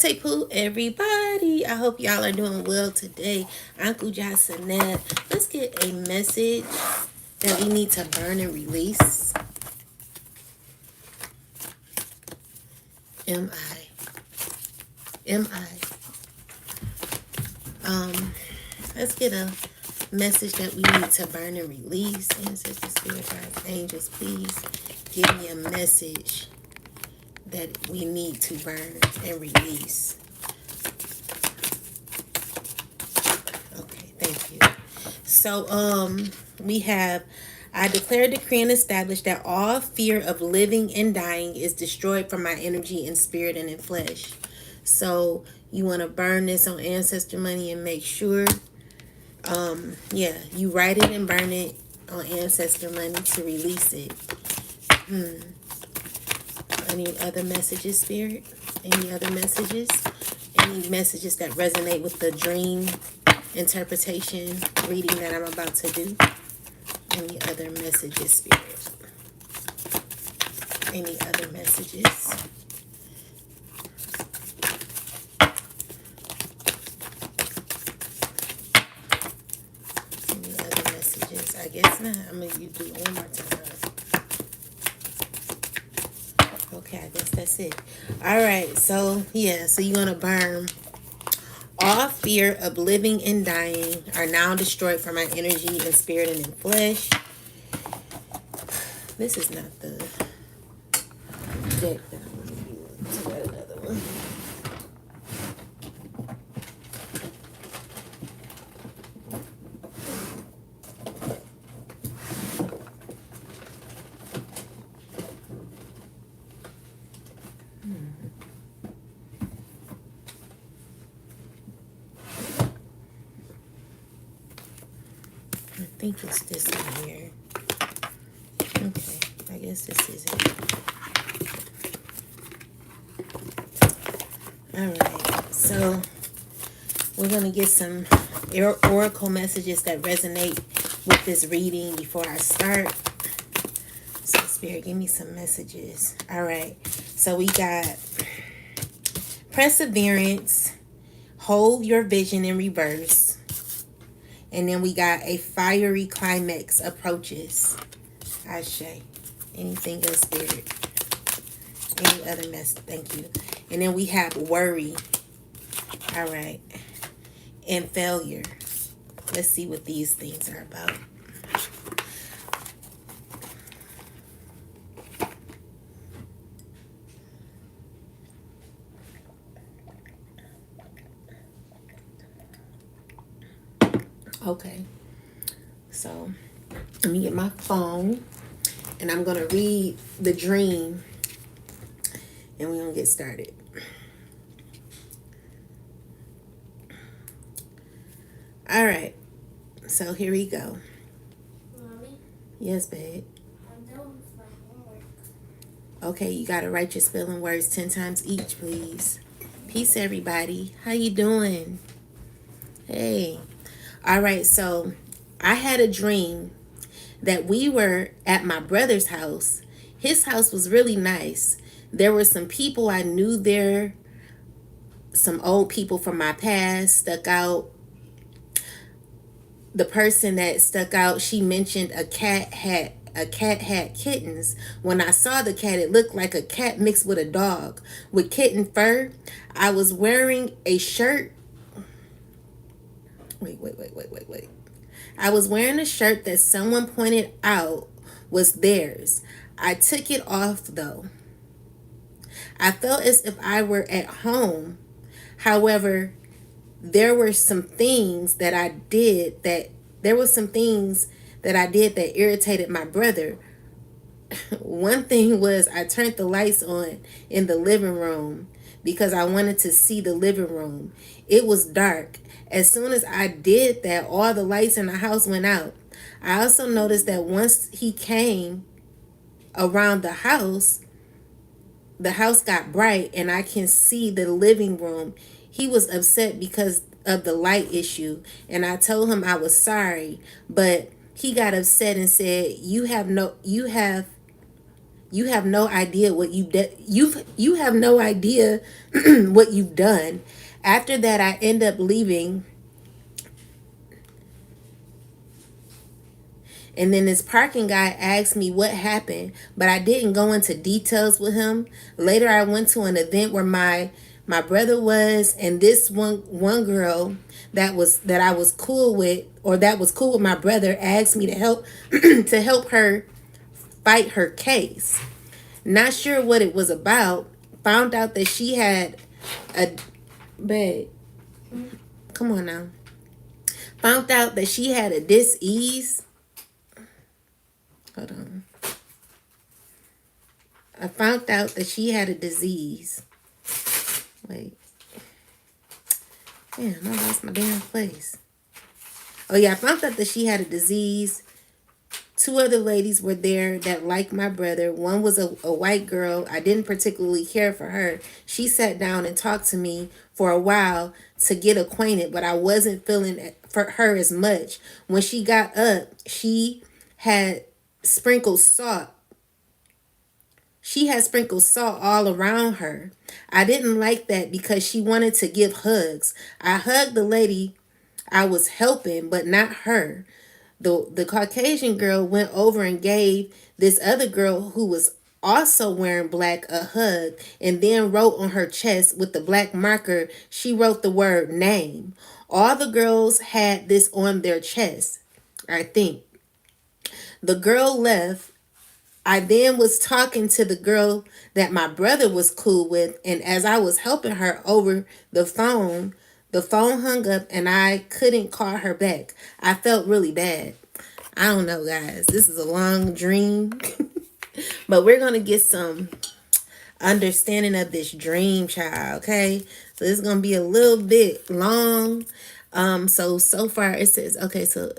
Latte Poo, everybody. I hope y'all are doing well today. Uncle Johnsonet. Let's get a message that we need to burn and release. Am I? Let's get a message that we need to burn and release. Ancestors, spirit guides, angels, please give me a message that we need to burn and release. Okay, thank you. So, we have, I declare, decree, and establish that all fear of living and dying is destroyed from my energy in spirit and in flesh. So, you want to burn this on ancestor money and make sure, you write it and burn it on ancestor money to release it. Any other messages, Spirit? Any other messages? Any messages that resonate with the dream interpretation reading that I'm about to do? Any other messages, Spirit? Any other messages? Any other messages? I guess not. I'm going to do it one more time. Okay, I guess that's it. All right, so you're going to burn. All fear of living and dying are now destroyed from my energy and spirit and in flesh. This is not the deck that I want to use. I got another one. I think it's this one here. Okay, I guess this is it. Alright, so we're going to get some oracle messages that resonate with this reading before I start. So Spirit, give me some messages. Alright, so we got perseverance, hold your vision in reverse. And then we got a fiery climax approaches. Ashe. Anything else, Spirit? Any other message? Thank you. And then we have worry. All right. And failure. Let's see what these things are about. Okay, so let me get my phone and I'm going to read the dream and we're going to get started. All right, so here we go. Mommy? Yes, babe? I'm done with my homework. Okay, you got to write your spelling words 10 times each, please. Peace, everybody. How you doing? Hey. All right, so I had a dream that we were at my brother's house. His house was really nice. There were some people I knew there. Some old people from my past stuck out. The person that stuck out, she mentioned a cat had kittens. When I saw the cat, it looked like a cat mixed with a dog with kitten fur. I was wearing a shirt. Wait. I was wearing a shirt that someone pointed out was theirs. I took it off though. I felt as if I were at home. However, there were some things that I did that irritated my brother. One thing was I turned the lights on in the living room because I wanted to see the living room. It was dark. As soon as I did that, all the lights in the house went out. I also noticed that once he came around the house got bright and I can see the living room. He was upset because of the light issue, and I told him I was sorry, but he got upset and said, you have You have no idea what you have no idea what you've done. After that, I end up leaving. And then this parking guy asked me what happened, but I didn't go into details with him. Later, I went to an event where my brother was, and this one girl that I was cool with, or that was cool with my brother, asked me to help to help her fight her case. Not sure what it was about. Found out that she had a babe. Come on now. Found out that she had a dis-ease. Hold on. I found out that she had a disease. Wait. Damn, I lost my damn place. Oh yeah, I found out that she had a disease. Two other ladies were there that liked my brother. One was a white girl. I didn't particularly care for her. She sat down and talked to me for a while to get acquainted, but I wasn't feeling for her as much. When she got up, she had sprinkled salt. She had sprinkled salt all around her. I didn't like that because she wanted to give hugs. I hugged the lady I was helping, but not her. The Caucasian girl went over and gave this other girl who was also wearing black a hug, and then wrote on her chest with the black marker, she wrote the word name. All the girls had this on their chest, I think. The girl left. I then was talking to the girl that my brother was cool with, and as I was helping her over the phone hung up and I couldn't call her back. I felt really bad. I don't know, guys. This is a long dream, but we're going to get some understanding of this dream, child, okay? So it's going to be a little bit long. So far it says, okay, so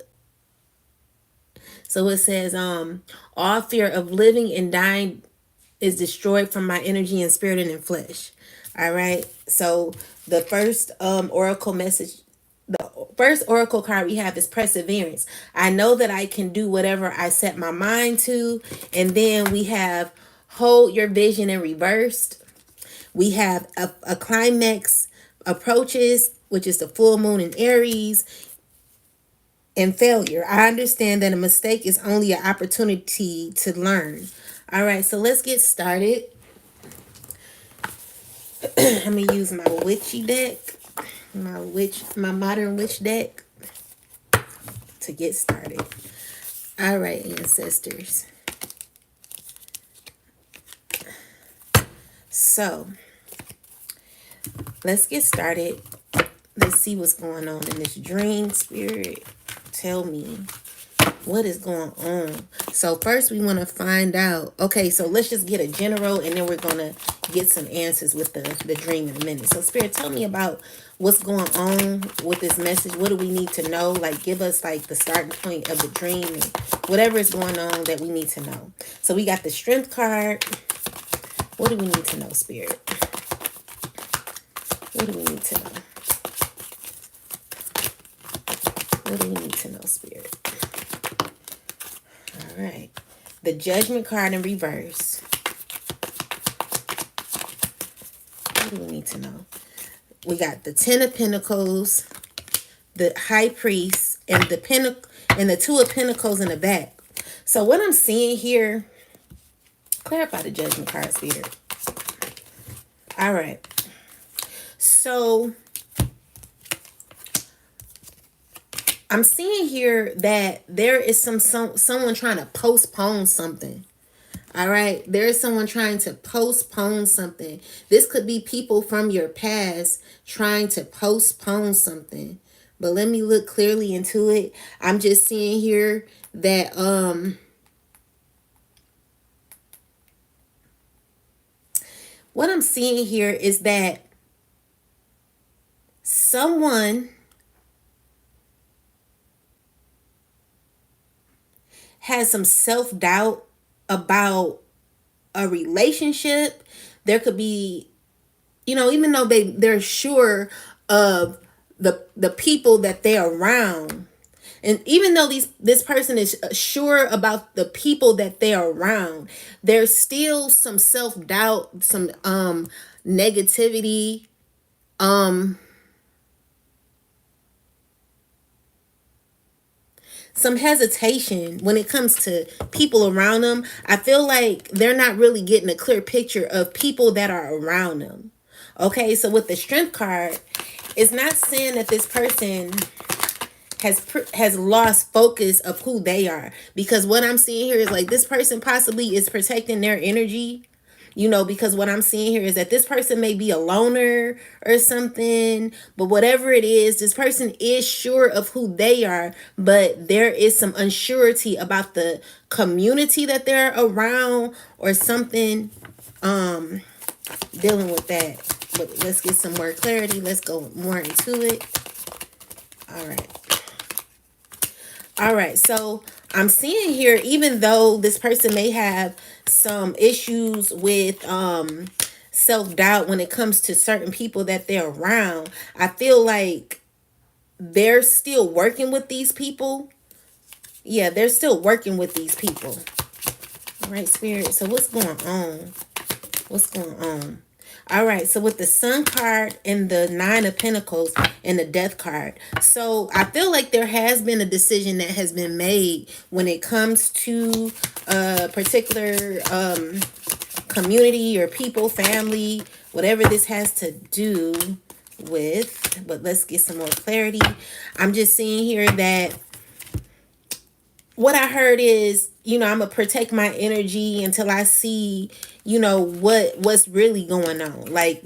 it says, all fear of living and dying is destroyed from my energy and spirit and in flesh. All right. So the first oracle message, the first oracle card we have is perseverance. I know that I can do whatever I set my mind to. And then we have hold your vision in reversed. We have a climax approaches, which is the full moon in Aries, and failure. I understand that a mistake is only an opportunity to learn. All right, so let's get started. I'm gonna use my witchy deck, my modern witch deck to get started. All right, ancestors. So let's get started. Let's see what's going on in this dream. Spirit, tell me what is going on. So first we want to find out. Okay, so let's just get a general, and then we're going to get some answers with the dream in a minute. So Spirit, tell me about what's going on with this message. What do we need to know? Like, give us like the starting point of the dream and whatever is going on that we need to know. So we got the Strength card. What do we need to know, Spirit? What do we need to know? What do we need to know, Spirit? All right. The Judgment card in reverse. What do we need to know? We got the Ten of Pentacles, the High Priest, and the Two of Pentacles in the back. So what I'm seeing here, clarify the Judgment card, Spirit. All right. So I'm seeing here that there is someone trying to postpone something. All right. There is someone trying to postpone something. This could be people from your past trying to postpone something. But let me look clearly into it. I'm just seeing here that what I'm seeing here is that someone has some self-doubt about a relationship. There could be, even though they're sure of the people that they're around, And even though this person is sure about the people that they're around, there's still some self-doubt, some negativity, some hesitation when it comes to people around them. I feel like they're not really getting a clear picture of people that are around them. Okay, so with the strength card, it's not saying that this person has lost focus of who they are, because what I'm seeing here is like this person possibly is protecting their energy, because what I'm seeing here is that this person may be a loner or something, but whatever it is, this person is sure of who they are, but there is some unsurety about the community that they're around or something, dealing with that. But let's get some more clarity. Let's go more into it. All right. All right, so I'm seeing here, even though this person may have some issues with self-doubt when it comes to certain people that they're around, I feel like they're still working with these people. Yeah, they're still working with these people. All right, Spirit. So what's going on? What's going on? All right, so with the Sun card and the Nine of Pentacles and the Death card. So I feel like there has been a decision that has been made when it comes to a particular community or people, family, whatever this has to do with. But let's get some more clarity. I'm just seeing here that what I heard is, I'm gonna protect my energy until I see, what's really going on. Like,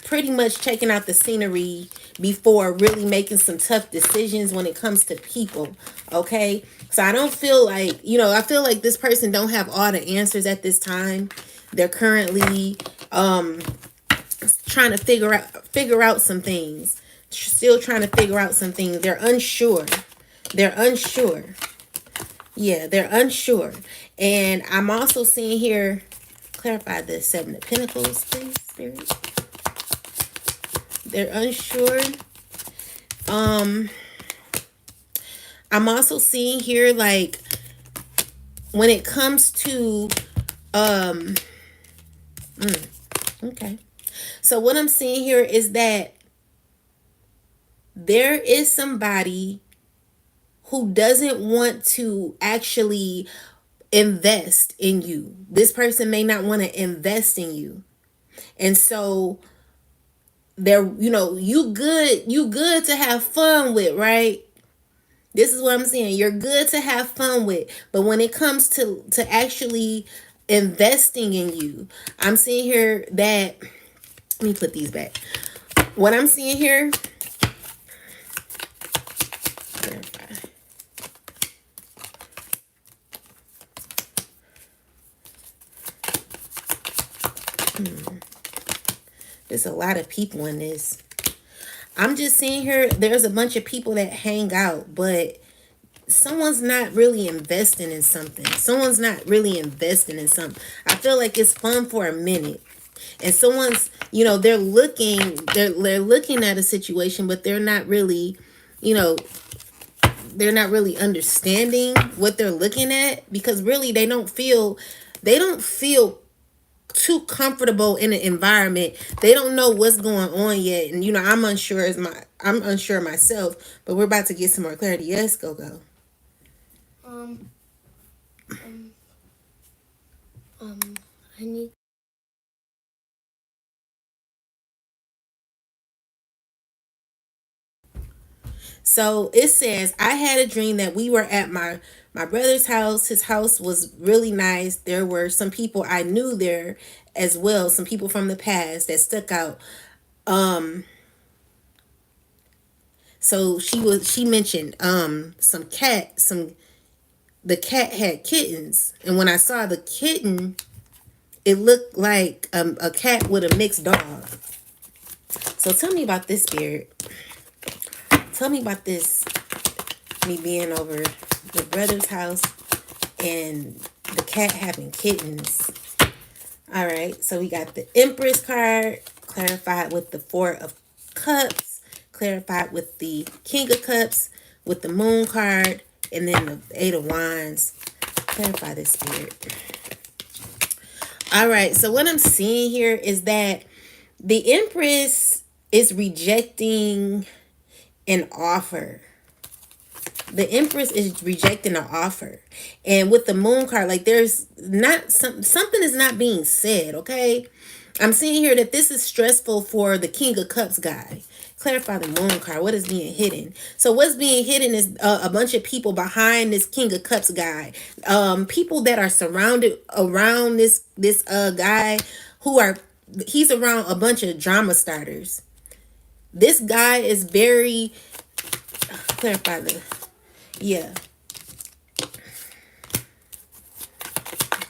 pretty much checking out the scenery before really making some tough decisions when it comes to people. Okay. So I don't feel like, I feel like this person don't have all the answers at this time. They're currently trying to figure out some things. Still trying to figure out some things. They're unsure. They're unsure. Yeah, they're unsure. And I'm also seeing here, clarify the Seven of Pentacles, please, Spirit. They're unsure. I'm also seeing here, like, when it comes to, okay. So what I'm seeing here is that there is somebody who doesn't want to actually invest in you. This person may not want to invest in you. And so they're, you good to have fun with, right? This is what I'm saying. You're good to have fun with. But when it comes to actually investing in you, I'm seeing here that, let me put these back. What I'm seeing here, there's a lot of people in this. I'm just seeing here, there's a bunch of people that hang out, but someone's not really investing in something. Someone's not really investing in something. I feel like it's fun for a minute. And someone's, they're looking at a situation, but they're not really, they're not really understanding what they're looking at, because really they don't feel too comfortable in an environment. They don't know what's going on yet. And I'm unsure myself, but we're about to get some more clarity. Yes, go. I need. So it says, I had a dream that we were at my brother's house. His house was really nice. There were some people I knew there as well, some people from the past that stuck out. So she mentioned the cat had kittens, and when I saw the kitten, it looked like a cat with a mixed dog. So tell me about this, Spirit. Tell me about this, me being over the brother's house and the cat having kittens. All right, so we got the Empress card, clarified with the Four of Cups, clarified with the King of Cups, with the moon card, and then the Eight of Wands. Clarify this, Spirit. All right, so what I'm seeing here is that the Empress is rejecting an offer. The Empress is rejecting an offer. And with the moon card, like there's not something is not being said, okay? I'm seeing here that this is stressful for the King of Cups guy. Clarify the moon card. What is being hidden? So what's being hidden is a bunch of people behind this King of Cups guy. People that are surrounded around this guy who are, he's around a bunch of drama starters. This guy is very, clarify the, yeah.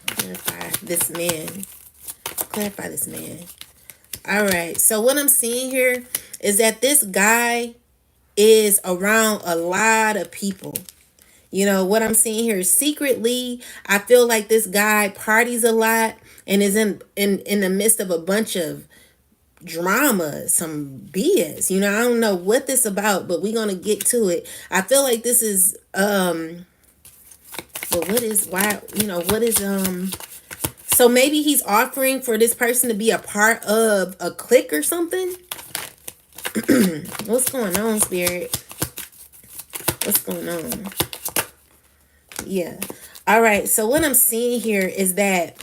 Clarify this man. Clarify this man. All right. So what I'm seeing here is that this guy is around a lot of people. You know, what I'm seeing here is secretly, I feel like this guy parties a lot and is in the midst of a bunch of drama, some BS. You know, I don't know what this about, but we're gonna get to it. I feel like this is but what is why, you know, what is so maybe he's offering for this person to be a part of a clique or something. What's going on, Spirit? What's going on? Yeah. All right. So what I'm seeing here is that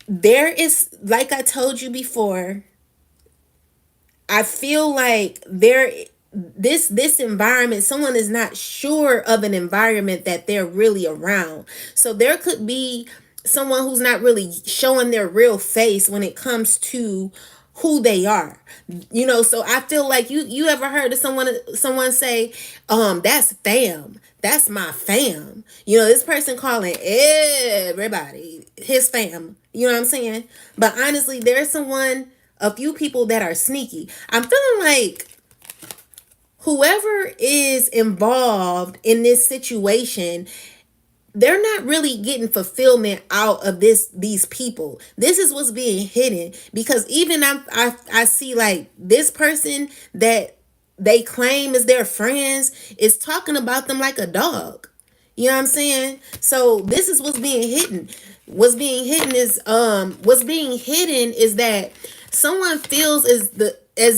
there is, like I told you before, I feel like this environment, someone is not sure of an environment that they're really around. So there could be someone who's not really showing their real face when it comes to who they are. You know, so I feel like you ever heard of someone say, that's fam. That's my fam. You know, this person calling everybody his fam. You know what I'm saying? But honestly, there's a few people that are sneaky. I'm feeling like whoever is involved in this situation, they're not really getting fulfillment out of these people. This is what's being hidden, because even I see like this person that they claim is their friends is talking about them like a dog. You know what I'm saying? So this is what's being hidden. What's being hidden is that someone feels as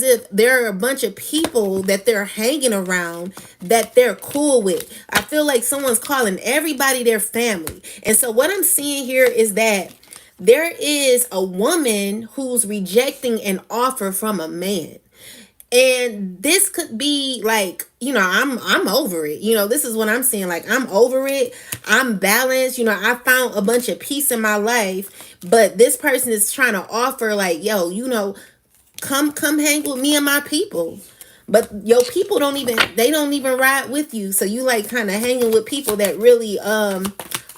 if there are a bunch of people that they're hanging around that they're cool with. I feel like someone's calling everybody their family. And so what I'm seeing here is that there is a woman who's rejecting an offer from a man. And this could be like, you know, I'm over it. You know, this is what I'm saying. Like, I'm over it. I'm balanced. You know, I found a bunch of peace in my life. But this person is trying to offer like, yo, you know, come hang with me and my people. But your people don't even ride with you. So you like kind of hanging with people that really are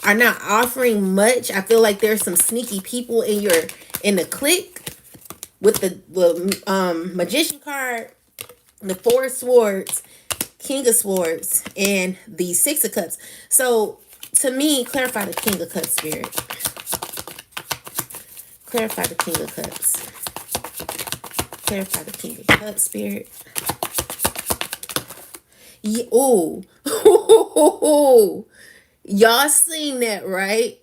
not offering much. I feel like there's some sneaky people in the clique. With the Magician card, the Four of Swords, King of Swords, and the Six of Cups. So, to me, clarify the King of Cups, Spirit. Clarify the King of Cups. Clarify the King of Cups, Spirit. Yeah, ooh. Y'all seen that, right?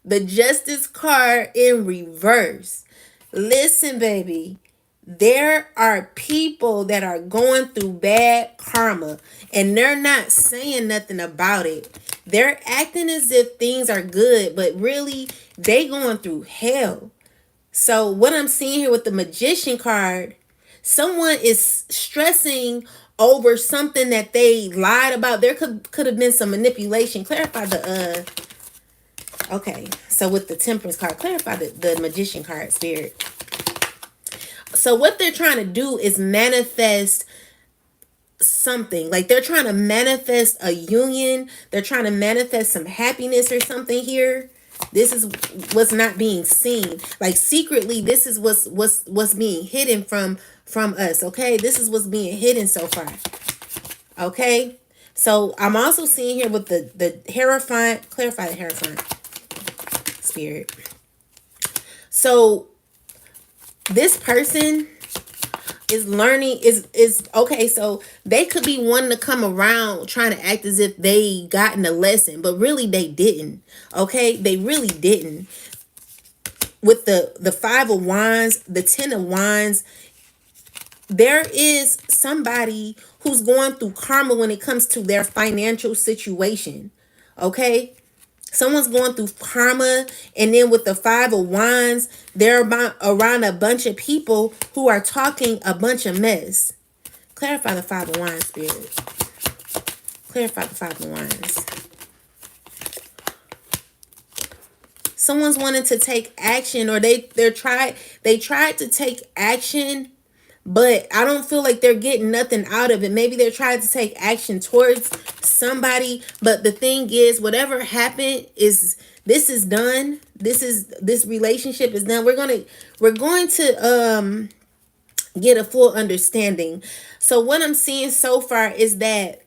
The Justice card in reverse. Listen, baby, there are people that are going through bad karma and they're not saying nothing about it. They're acting as if things are good, but really they going through hell. So what I'm seeing here with the Magician card, someone is stressing over something that they lied about. There could have been some manipulation. Clarify the okay, so with the Temperance card, clarify the Magician card, Spirit. So what they're trying to do is manifest something. Like they're trying to manifest a union. They're trying to manifest some happiness or something here. This is what's not being seen. Like secretly, this is what's being hidden from us. Okay, this is what's being hidden so far. Okay, so I'm also seeing here with the Hierophant. Clarify the Hierophant, Spirit. So this person, is learning is okay. So they could be wanting to come around trying to act as if they gotten a lesson, but really they didn't. Okay, they really didn't. With the 5 of Wands, the 10 of Wands, there is somebody who's going through karma when it comes to their financial situation. Okay, someone's going through karma, and then with the 5 of Wands, they're around a bunch of people who are talking a bunch of mess. Clarify the 5 of Wands, spirit. Clarify the 5 of Wands. Someone's wanting to take action, or they tried to take action, but I don't feel like they're getting nothing out of it. Maybe they're trying to take action towards somebody, but the thing is, whatever happened this is done. This relationship is done. We're going to get a full understanding. So what I'm seeing so far is that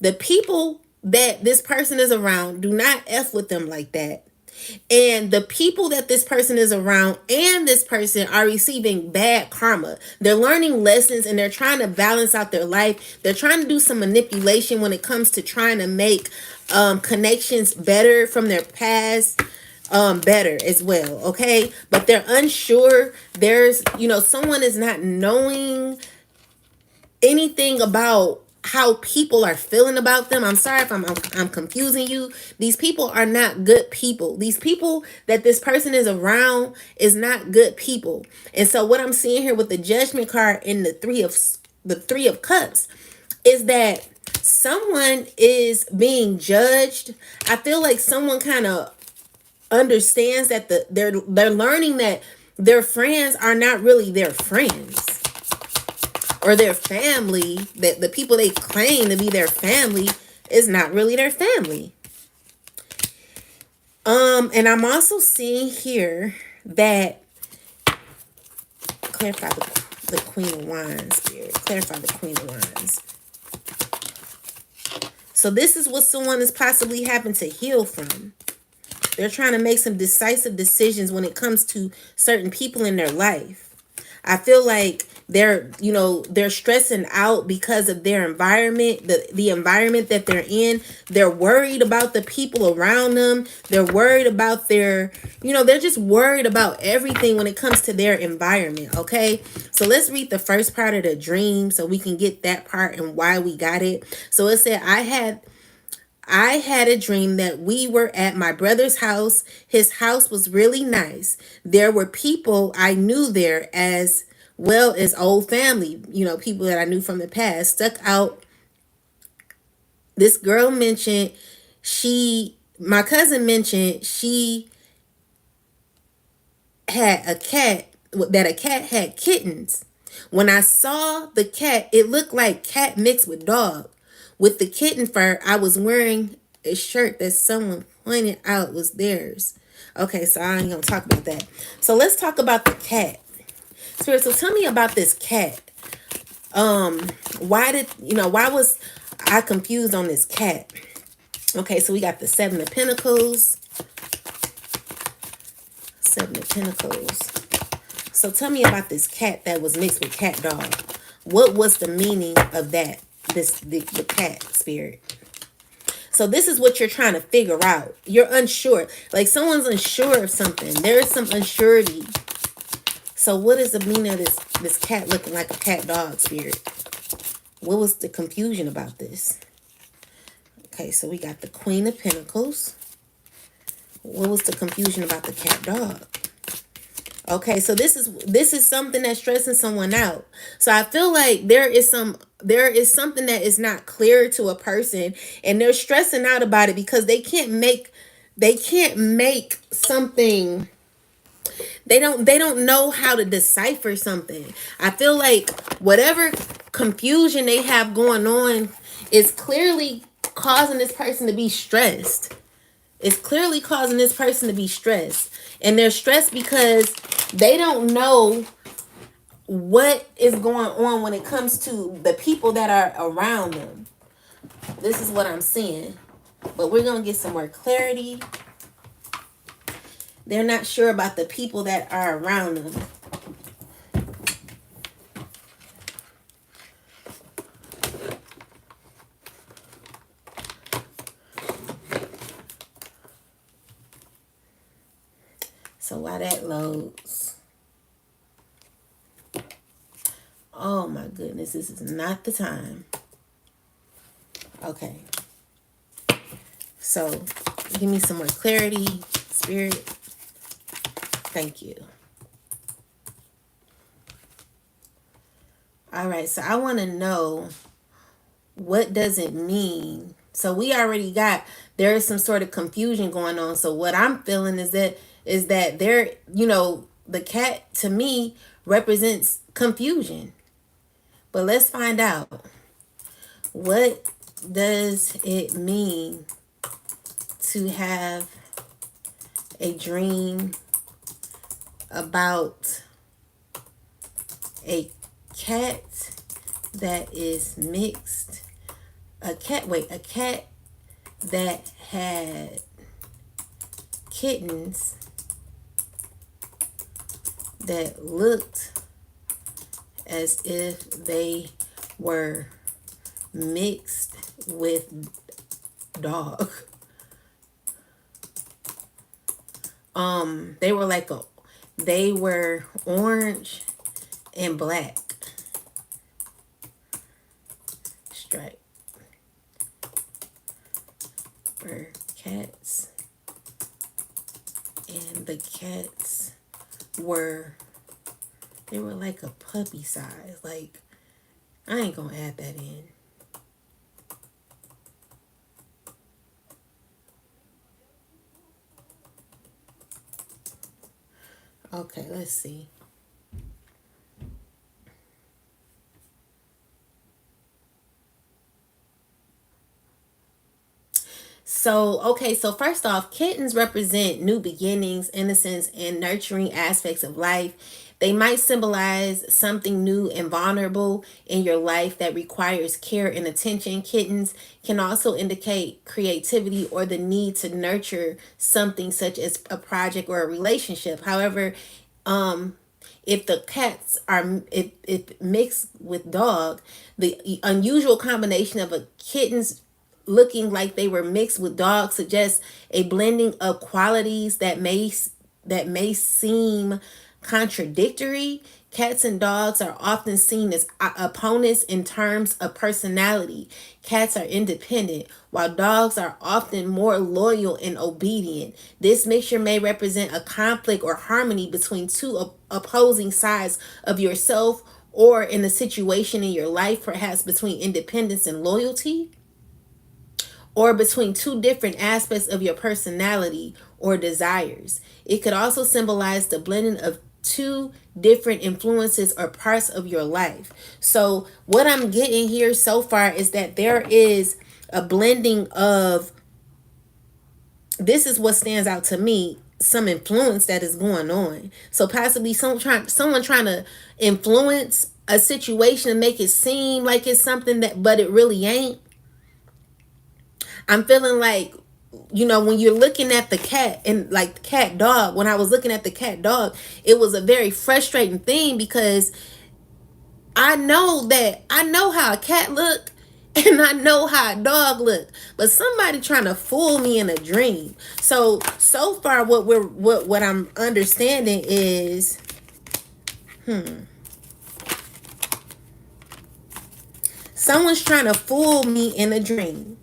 the people that this person is around, do not F with them like that. And the people that this person is around and this person are receiving bad karma. They're learning lessons and they're trying to balance out their life. They're trying to do some manipulation when it comes to trying to make connections better from their past, better as well. Okay, but they're unsure. There's, someone is not knowing anything about how people are feeling about them. I'm sorry if I'm confusing you. These people are not good people. These people that this person is around is not good people. And so what I'm seeing here with the Judgment card and the three of Cups is that someone is being judged. I feel like someone kind of understands that they're learning that their friends are not really their friends, or their family, that the people they claim to be their family is not really their family. And I'm also seeing here that clarify the Queen of Wands, spirit. Clarify the Queen of Wands. So this is what someone is possibly having to heal from. They're trying to make some decisive decisions when it comes to certain people in their life. I feel like they're stressing out because of their environment, the environment that they're in. They're worried about the people around them. They're worried about they're just worried about everything when it comes to their environment. Okay, so let's read the first part of the dream so we can get that part and why we got it. So it said, I had a dream that we were at my brother's house. His house was really nice. There were people I knew there, as well as old family, people that I knew from the past stuck out. This girl mentioned my cousin mentioned she had a cat, that a cat had kittens. When I saw the cat, it looked like cat mixed with dog. With the kitten fur, I was wearing a shirt that someone pointed out was theirs. Okay, so I ain't gonna talk about that. So let's talk about the cat. Spirit, so tell me about this cat. Why was I confused on this cat? Okay, so we got the 7 of Pentacles. 7 of Pentacles. So tell me about this cat that was mixed with cat dog. What was the meaning of that? The cat, spirit. So this is what you're trying to figure out. You're unsure. Like someone's unsure of something. There is some unsurety. So what is the meaning of this cat looking like a cat dog, spirit? What was the confusion about this? Okay, so we got the Queen of Pentacles. What was the confusion about the cat dog? Okay, so this is something that's stressing someone out. So I feel like there is something that is not clear to a person, and they're stressing out about it because they can't make something. They don't know how to decipher something. I feel like whatever confusion they have going on is clearly causing this person to be stressed. It's clearly causing this person to be stressed. And they're stressed because they don't know what is going on when it comes to the people that are around them. This is what I'm seeing. But we're going to get some more clarity. They're not sure about the people that are around them. So while that loads, oh my goodness, this is not the time. Okay. So give me some more clarity, Spirit. Thank you. All right, so I want to know, what does it mean? So we already got, there is some sort of confusion going on. So what I'm feeling is that there, the cat to me represents confusion. But let's find out. What does it mean to have a dream about a cat that is mixed? A cat that had kittens that looked as if they were mixed with dog. They were orange and black stripe. Were cats, and the cats were like a puppy size. Like, I ain't gonna add that in. Okay, let's see. So first off, kittens represent new beginnings, innocence, and nurturing aspects of life. They might symbolize something new and vulnerable in your life that requires care and attention. Kittens can also indicate creativity or the need to nurture something such as a project or a relationship. However, if the cats are if mixed with dog, the unusual combination of a kitten's looking like they were mixed with dogs suggests a blending of qualities that may seem contradictory. Cats and dogs are often seen as opponents in terms of personality. Cats are independent, while dogs are often more loyal and obedient. This mixture may represent a conflict or harmony between two opposing sides of yourself, or in a situation in your life, perhaps between independence and loyalty, or between two different aspects of your personality or desires. It could also symbolize the blending of two different influences or parts of your life. So what I'm getting here so far is that there is a blending of, this is what stands out to me, some influence that is going on. So possibly someone trying to influence a situation and make it seem like it's something that, but it really ain't. I'm feeling like, when you're looking at the cat and like the cat dog, when I was looking at the cat dog, it was a very frustrating thing, because I know how a cat look and I know how a dog look, but somebody trying to fool me in a dream. So far what I'm understanding is someone's trying to fool me in a dream.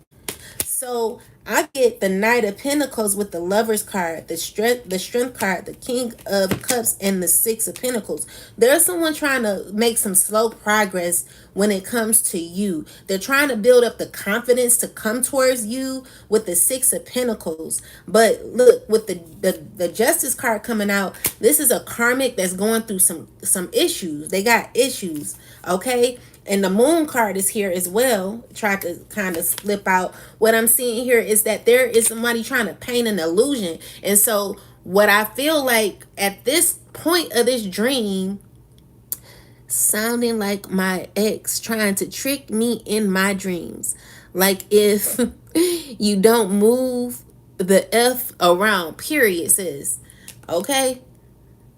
So I get the Knight of Pentacles with the Lover's card, the Strength card, the King of Cups, and the Six of Pentacles. There's someone trying to make some slow progress when it comes to you. They're trying to build up the confidence to come towards you with the Six of Pentacles. But look, with the Justice card coming out, this is a karmic that's going through some issues. They got issues, okay? And the Moon card is here as well. Try to kind of slip out. What I'm seeing here is that there is somebody trying to paint an illusion. And so what I feel like at this point of this dream, sounding like my ex trying to trick me in my dreams. Like, if you don't move the F around, period, sis. Okay?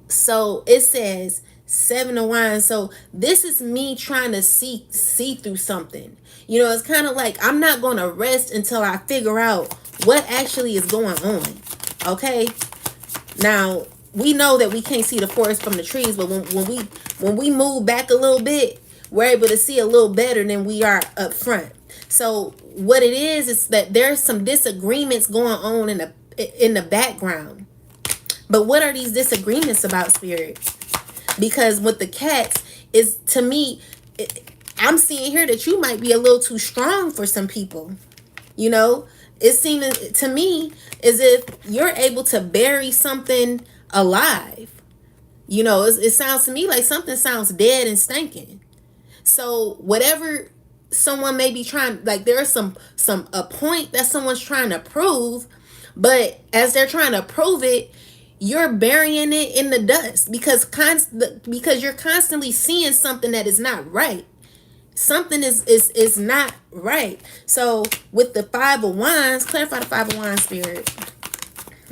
So it says Seven of Wands. So this is me trying to see through something. It's kind of like I'm not going to rest until I figure out what actually is going on. Okay? Now, we know that we can't see the forest from the trees, but when we move back a little bit, we're able to see a little better than we are up front. So what it is that there's some disagreements going on in the background. But what are these disagreements about, Spirit? Because with the cats, is to me, I'm seeing here that you might be a little too strong for some people. You know, it seems to me as if you're able to bury something alive. You know, it sounds to me like something sounds dead and stinking. So whatever someone may be trying, like there's some a point that someone's trying to prove, but as they're trying to prove it, you're burying it in the dust because you're constantly seeing something that is not right. Something is not right. So with the Five of Wands, clarify the Five of Wands, Spirit.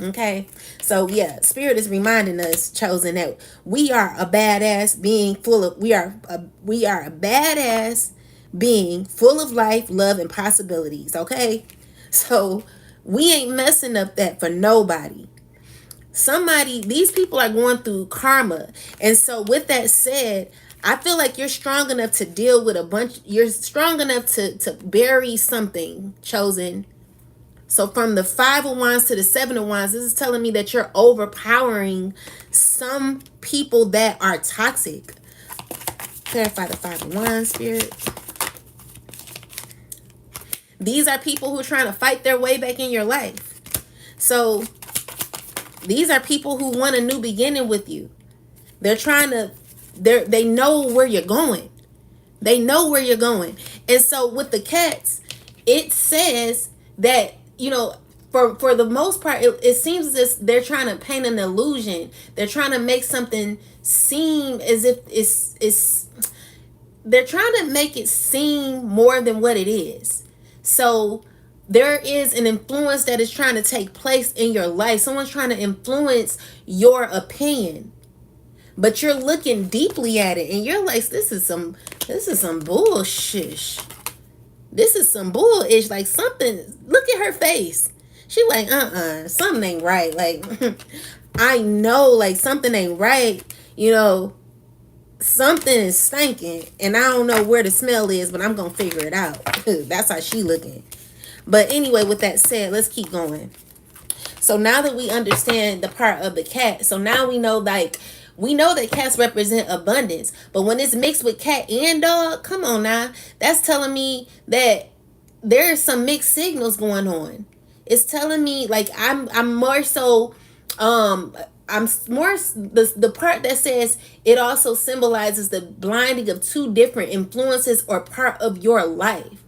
Okay, so yeah, Spirit is reminding us, chosen, that we are a badass being full of we are a badass being full of life, love, and possibilities. Okay, so we ain't messing up that for nobody. These people are going through karma, and so with that said, I feel like you're strong enough to deal with you're strong enough to bury something, chosen. So from the Five of Wands to the Seven of Wands, this is telling me that you're overpowering some people that are toxic. Clarify the Five of Wands, Spirit. These are people who are trying to fight their way back in your life. So these are people who want a new beginning with you. They're trying to, they know where you're going. They know where you're going. And so with the cats, it says that, you know, for the most part, it seems as if they're trying to paint an illusion. They're trying to make something seem as if they're trying to make it seem more than what it is. So there is an influence that is trying to take place in your life. Someone's trying to influence your opinion. But you're looking deeply at it and you're like, this is some bullshit. This is some bullish. Like something, look at her face. She like, something ain't right. Like, I know like something ain't right. You know, something is stinking and I don't know where the smell is, but I'm going to figure it out. That's how she looking. But anyway, with that said, let's keep going. So now that we understand the part of the cat, so now we know that cats represent abundance. But when it's mixed with cat and dog, come on now. That's telling me that there is some mixed signals going on. It's telling me like I'm more so I'm more the part that says it also symbolizes the blinding of two different influences or part of your life.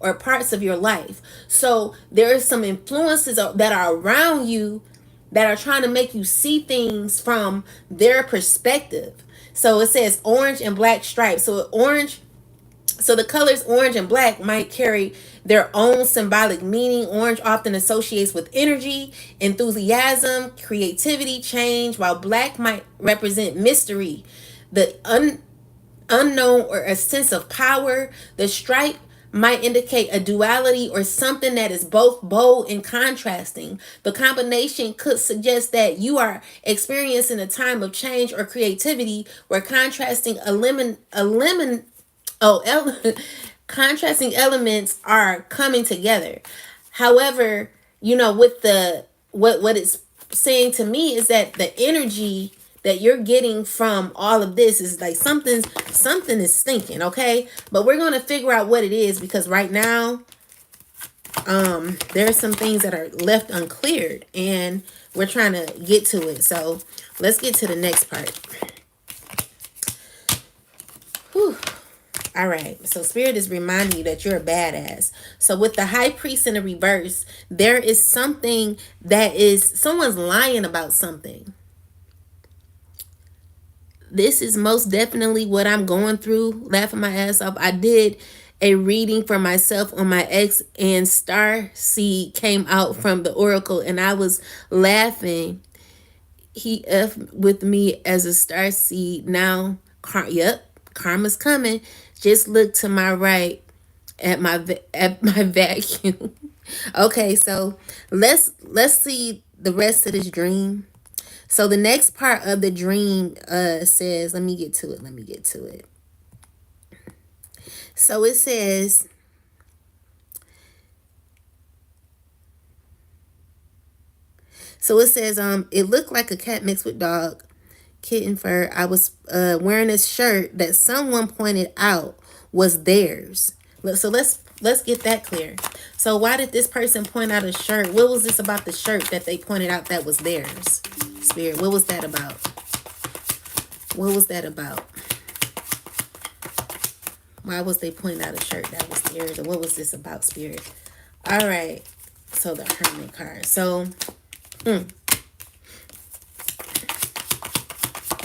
Or parts of your life. So there are some influences that are around you that are trying to make you see things from their perspective. So it says orange and black stripes. So the colors orange and black might carry their own symbolic meaning. Orange often associates with energy, enthusiasm, creativity, change, while black might represent mystery, the unknown, or a sense of power. The stripe might indicate a duality or something that is both bold and contrasting. The combination could suggest that you are experiencing a time of change or creativity where contrasting contrasting elements are coming together. However, you know, with the what it's saying to me is that the energy that you're getting from all of this is like something is stinking, okay? But we're going to figure out what it is because right now there are some things that are left uncleared and we're trying to get to it. So let's get to the next part. Whew. All right, so Spirit is reminding you that you're a badass. So with the High Priest in the reverse, there is something that is, someone's lying about something. This is most definitely what I'm going through, laughing my ass off. I did a reading for myself on my ex and Star Seed came out from the Oracle and I was laughing. He effed with me as a Star Seed. Now, karma's coming. Just look to my right at my vacuum. Okay, so let's see the rest of this dream. So the next part of the dream says, let me get to it. Let me get to it. So it says, it looked like a cat mixed with dog, kitten fur. I was wearing a shirt that someone pointed out was theirs. So let's get that clear. So why did this person point out a shirt? What was this about the shirt that they pointed out that was theirs? Spirit, what was that about? What was that about? Why was they pointing out a shirt that was theirs? Or what was this about, Spirit? All right. So the Hermit card. So, what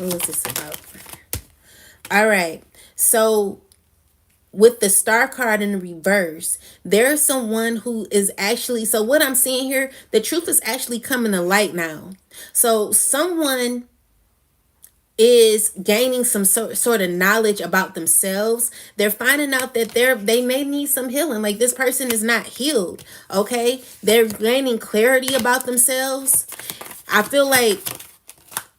was this about? All right. So with the Star card in the reverse, there's someone who is actually, so what I'm seeing here, the truth is actually coming to light now. So someone is gaining some sort of knowledge about themselves. They're finding out that they may need some healing. Like this person is not healed. Okay. They're gaining clarity about themselves. I feel like,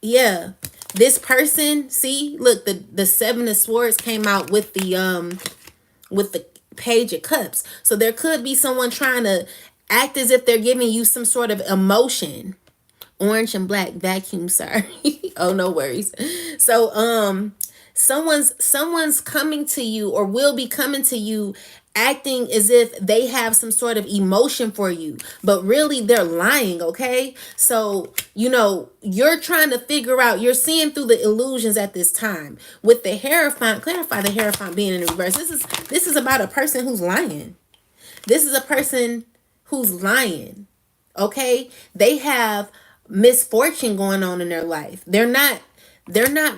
yeah, this person, see, look, the Seven of Swords came out with the Page of Cups. So there could be someone trying to act as if they're giving you some sort of emotion. Orange and black vacuum, sorry. Oh, no worries. So someone's coming to you or will be coming to you acting as if they have some sort of emotion for you, but really they're lying. Okay, so you're trying to figure out, you're seeing through the illusions at this time with the Hierophant. Clarify the Hierophant being in the reverse. This is about a person who's lying. This is a person who's lying. Okay, they have misfortune going on in their life. They're not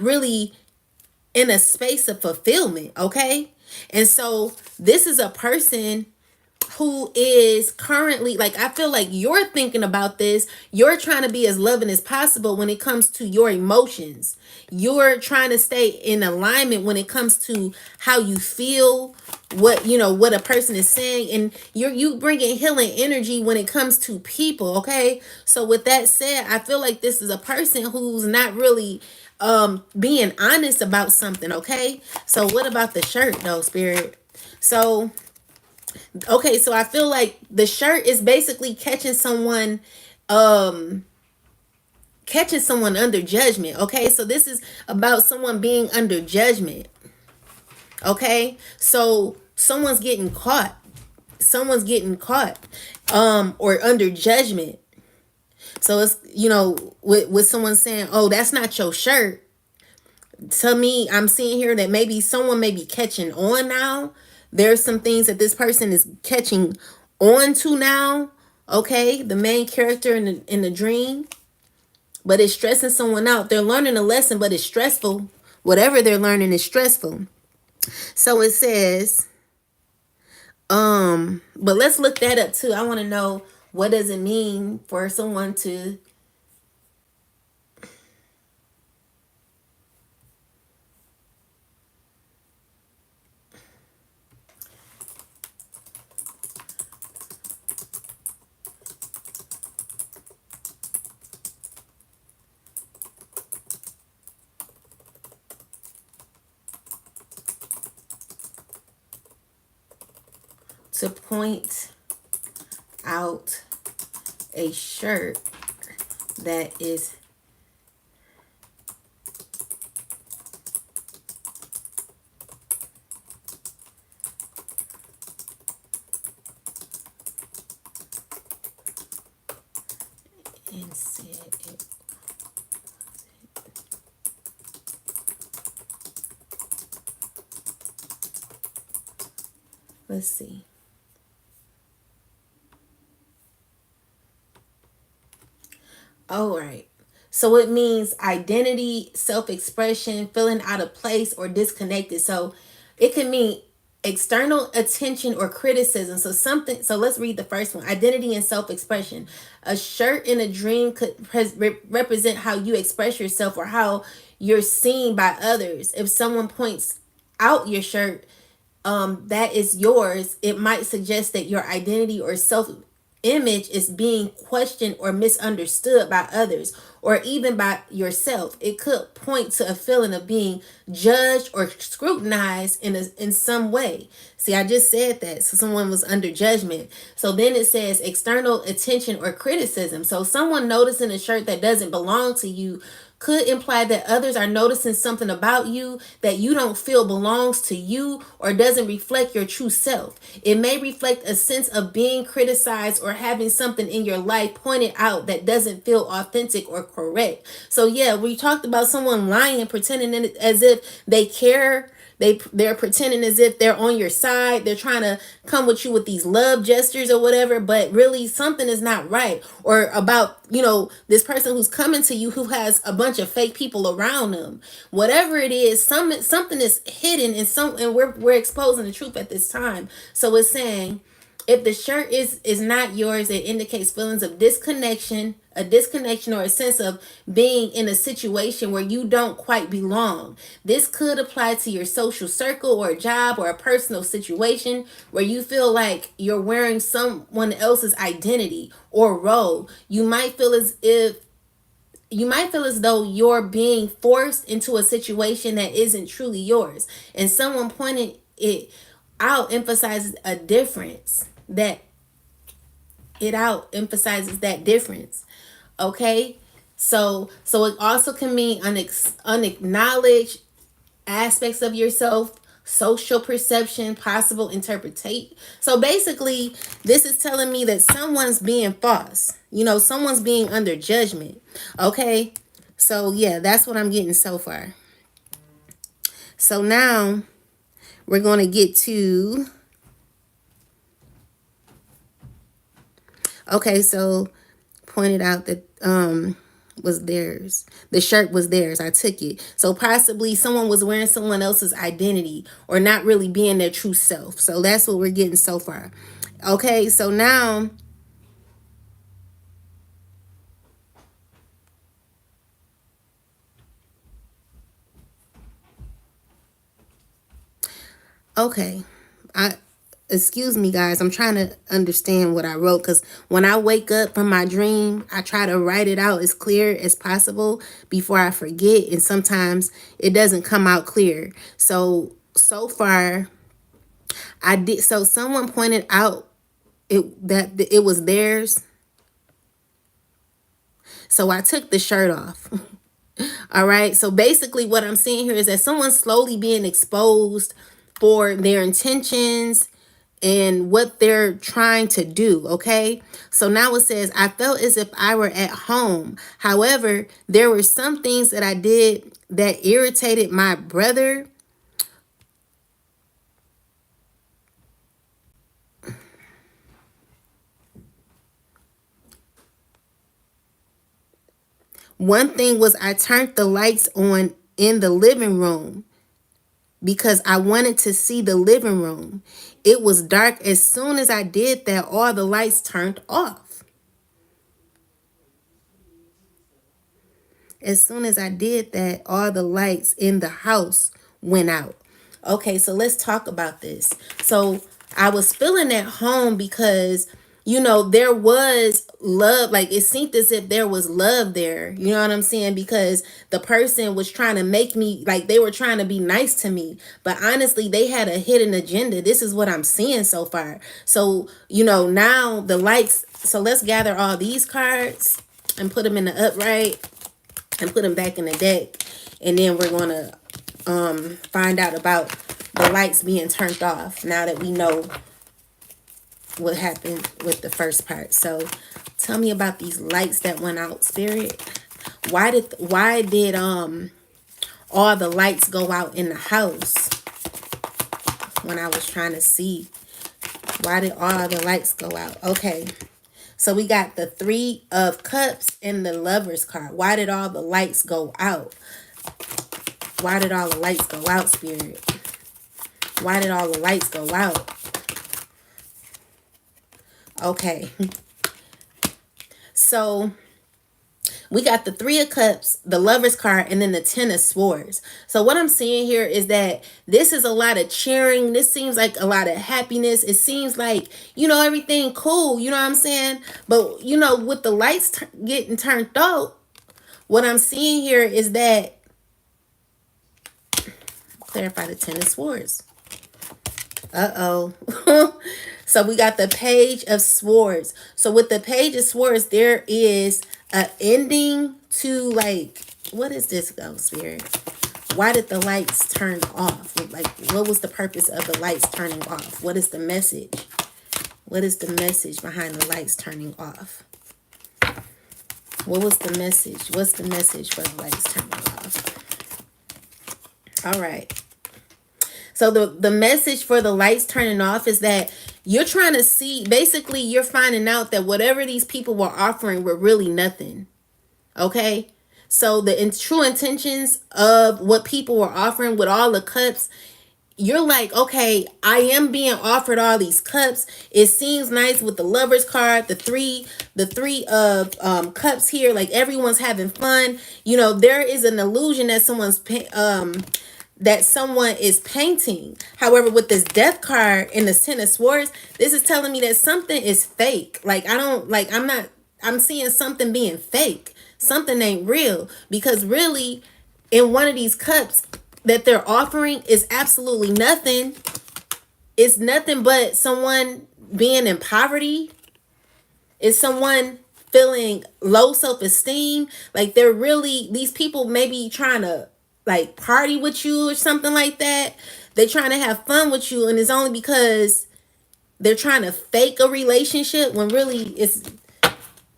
really in a space of fulfillment. Okay, and so this is a person who is currently, like, I feel like you're thinking about this. You're trying to be as loving as possible when it comes to your emotions. You're trying to stay in alignment when it comes to how you feel, what a person is saying, and you bringing healing energy when it comes to people. Okay, so with that said, I feel like this is a person who's not really being honest about something. Okay, so what about the shirt though, Spirit? So okay, so I feel like the shirt is basically catching someone under judgment. Okay, so this is about someone being under judgment. Okay, so someone's getting caught. Or under judgment. So it's, with someone saying, oh, that's not your shirt. To me, I'm seeing here that maybe someone may be catching on now. There's some things that this person is catching on to now. Okay, the main character in the dream, but it's stressing someone out. They're learning a lesson, but it's stressful. Whatever they're learning is stressful. So it says, but let's look that up too. I want to know, what does it mean for someone to point out a shirt that is and said it. Let's see. All right. So it means identity, self-expression, feeling out of place or disconnected. So it can mean external attention or criticism. So let's read the first one. Identity and self-expression. A shirt in a dream could represent how you express yourself or how you're seen by others. If someone points out your shirt that is yours, it might suggest that your identity or image is being questioned or misunderstood by others or even by yourself. It could point to a feeling of being judged or scrutinized in some way. See, I just said that. So someone was under judgment. So then it says external attention or criticism. So someone noticing a shirt that doesn't belong to you could imply that others are noticing something about you that you don't feel belongs to you or doesn't reflect your true self. It may reflect a sense of being criticized or having something in your life pointed out that doesn't feel authentic or correct. So yeah, we talked about someone lying, pretending as if they care. They're pretending as if they're on your side. They're trying to come with you with these love gestures or whatever, but really something is not right. Or about, this person who's coming to you who has a bunch of fake people around them. Whatever it is, something is hidden and we're exposing the truth at this time. So it's saying if the shirt is not yours, it indicates feelings of a disconnection or a sense of being in a situation where you don't quite belong. This could apply to your social circle or a job or a personal situation where you feel like you're wearing someone else's identity or role. You might feel as though you're being forced into a situation that isn't truly yours, and someone pointing it out emphasizes a difference that difference. Okay, so it also can mean unacknowledged aspects of yourself, social perception, possible interpretation. So basically this is telling me that someone's being false, someone's being under judgment. Okay, so yeah, that's what I'm getting so far. So now we're going to get to, okay, so pointed out that was theirs. The shirt was theirs. I took it. So possibly someone was wearing someone else's identity or not really being their true self. So that's what we're getting so far. Okay, so now okay. Excuse me guys, I'm trying to understand what I wrote, because when I wake up from my dream, I try to write it out as clear as possible before I forget, and sometimes it doesn't come out clear. So far I did. So someone pointed out that it was theirs, so I took the shirt off. All right, so basically what I'm seeing here is that someone's slowly being exposed for their intentions and what they're trying to do. Okay, so now it says, I felt as if I were at home. However, there were some things that I did that irritated my brother. One thing was I turned the lights on in the living room because I wanted to see the living room. It was dark. As soon as I did that, all the lights turned off. As soon as I did that, all the lights in the house went out. Okay, so let's talk about this. So I was feeling at home because, there was love. Like it seemed as if there was love there. You know what I'm saying? Because the person was trying to make me, like they were trying to be nice to me. But honestly, they had a hidden agenda. This is what I'm seeing so far. So, now the lights. So let's gather all these cards and put them in the upright and put them back in the deck. And then we're going to find out about the lights being turned off now that we know what happened with the first part. So tell me about these lights that went out, Spirit. Why did all the lights go out in the house? When I was trying to see, why did all the lights go out? Okay, so we got the 3 of Cups and the Lovers card. Why did all the lights go out? Why did all the lights go out, Spirit? Why did all the lights go out? Okay. So, We got the Three of Cups, the Lover's card, and then the Ten of Swords. So what I'm seeing here is that this is a lot of cheering. This seems like a lot of happiness. It seems like, everything cool. You know what I'm saying? But, with the lights getting turned off, what I'm seeing here is that, clarify the Ten of Swords. Uh-oh. So we got the Page of Swords. So with the Page of Swords, there is an ending to, like, what is this, Ghost Spirit? Why did the lights turn off? Like, what was the purpose of the lights turning off? What is the message? What is the message behind the lights turning off? What was the message? What's the message for the lights turning off? All right. So the message for the lights turning off is that you're trying to see, basically you're finding out that whatever these people were offering were really nothing. Okay? So the true intentions of what people were offering with all the cups, you're like, okay, I am being offered all these cups. It seems nice with the Lover's card, the three of cups here, like everyone's having fun. There is an illusion that someone is painting. However, with this Death card and the Ten of Swords, this is telling me that something is fake. Like, I'm seeing something being fake. Something ain't real. Because really, in one of these cups that they're offering is absolutely nothing. It's nothing but someone being in poverty. It's someone feeling low self-esteem. Like, these people may be trying to, like, party with you or something like that. They're trying to have fun with you, and it's only because they're trying to fake a relationship when really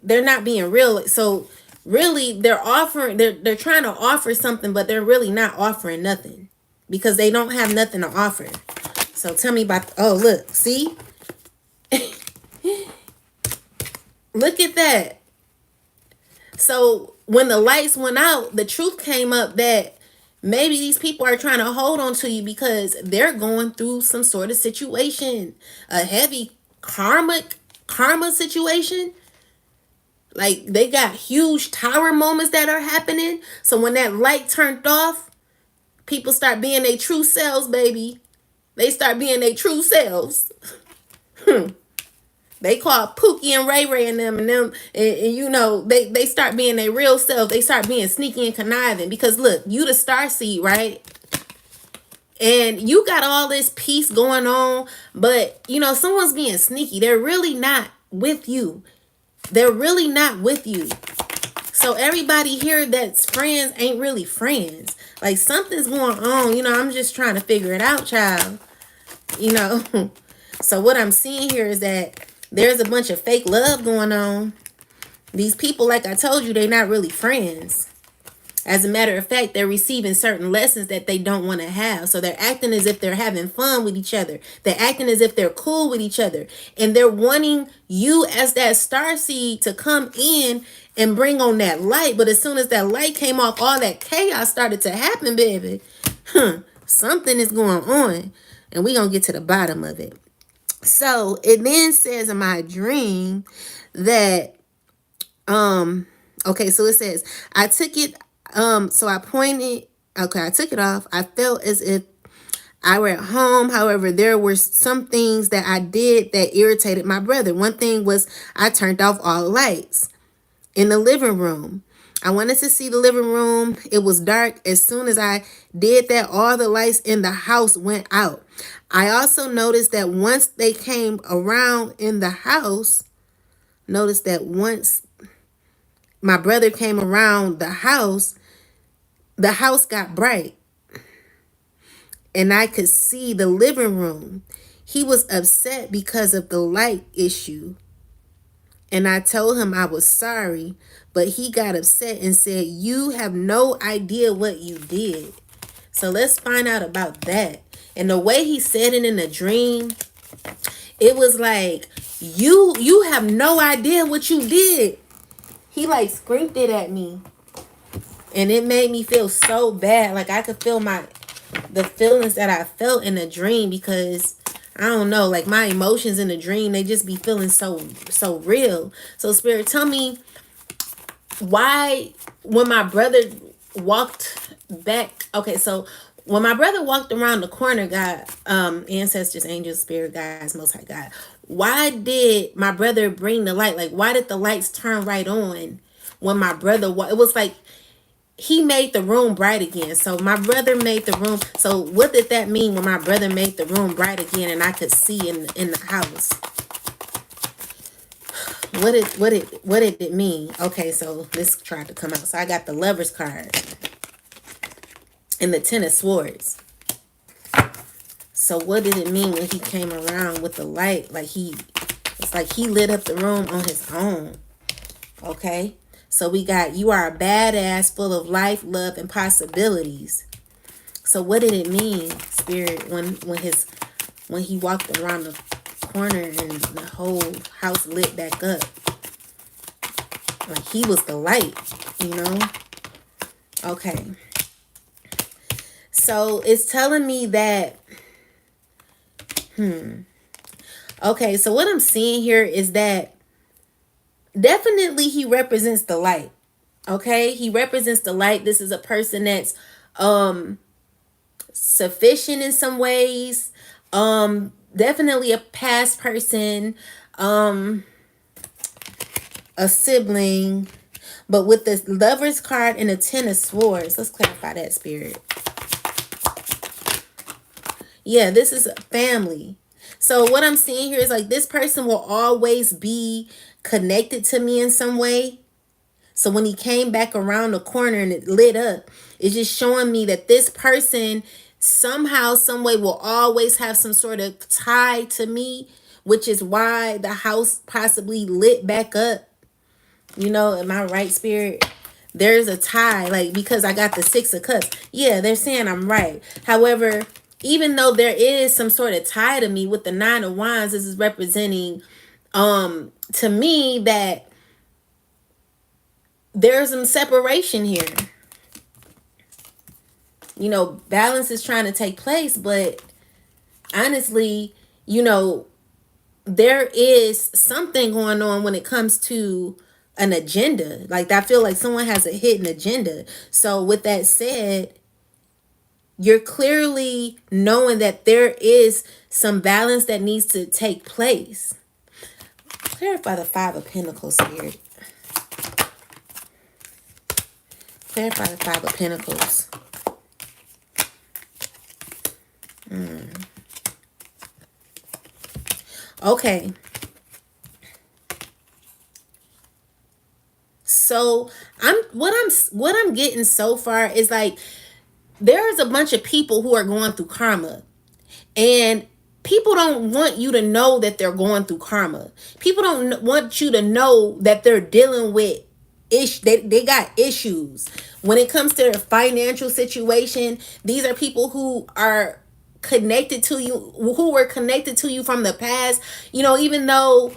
they're not being real. So really they're trying to offer something, but they're really not offering nothing because they don't have nothing to offer. So tell me about, oh, look, see? Look at that. So when the lights went out, the truth came up that maybe these people are trying to hold on to you because they're going through some sort of situation, a heavy karma situation. Like, they got huge tower moments that are happening. So when that light turned off, people start being their true selves, baby. They start being their true selves. They call Pookie and Ray Ray and them, they start being their real self. They start being sneaky and conniving because, look, you the star seed, right? And you got all this peace going on, but, someone's being sneaky. They're really not with you. They're really not with you. So everybody here that's friends ain't really friends. Like, something's going on. I'm just trying to figure it out, child. So what I'm seeing here is that there's a bunch of fake love going on. These people, like I told you, they're not really friends. As a matter of fact, they're receiving certain lessons that they don't want to have. So they're acting as if they're having fun with each other. They're acting as if they're cool with each other. And they're wanting you as that starseed to come in and bring on that light. But as soon as that light came off, all that chaos started to happen, baby. Something is going on. And we're going to get to the bottom of it. So it then says in my dream that, okay, so it says, I took it, so I took it off. I felt as if I were at home. However, there were some things that I did that irritated my brother. One thing was I turned off all lights in the living room. I wanted to see the living room. It was dark. As soon as I did that, all the lights in the house went out. I also noticed that once they came around in the house, once my brother came around the house got bright. And I could see the living room. He was upset because of the light issue. And I told him I was sorry, but he got upset and said, you have no idea what you did. So let's find out about that. And the way he said it in the dream, it was like, you have no idea what you did. He like screamed it at me. And it made me feel so bad. Like, I could feel the feelings that I felt in the dream because, I don't know, like, my emotions in the dream, they just be feeling so real. So Spirit, tell me, why when my brother walked back, okay, so when my brother walked around the corner, God, ancestors, angels, spirit guides, most high God, why did my brother bring the light? Like, why did the lights turn right on when my brother it was like he made the room bright again. So my brother made the room. So what did that mean when my brother made the room bright again and I could see in the house? What did it mean? Okay, so this tried to come out. So I got the Lover's card and the Ten of Swords. So what did it mean when he came around with the light? It's like he lit up the room on his own. Okay, so we got, you are a badass, full of life, love, and possibilities. So what did it mean, Spirit, when he walked around the corner and the whole house lit back up? Like he was the light, you know? Okay. So it's telling me that, okay, so what I'm seeing here is that definitely he represents the light. Okay? He represents the light. This is a person that's sufficient in some ways. Definitely a past person, a sibling, but with the Lover's card and the Ten of Swords, let's clarify that, Spirit. Yeah, this is a family. So what I'm seeing here is like this person will always be connected to me in some way. So when he came back around the corner and it lit up, it's just showing me that this person somehow, some way will always have some sort of tie to me, which is why the house possibly lit back up. You know, am I right, Spirit? There's a tie, like, because I got the Six of Cups. Yeah, they're saying I'm right. However, even though there is some sort of tie to me with the Nine of Wands, this is representing to me that there's some separation here. You know, balance is trying to take place, but honestly, you know, there is something going on when it comes to an agenda. Like, I feel like someone has a hidden agenda. So with that said, you're clearly knowing that there is some balance that needs to take place. Clarify the Five of Pentacles, Spirit. Clarify the Five of Pentacles. Okay. So what I'm getting so far is like there's a bunch of people who are going through karma, and people don't want you to know that they're going through karma. People don't want you to know that they're dealing with they got issues when it comes to their financial situation. These are people who are connected to you, who were connected to you from the past. You know, even though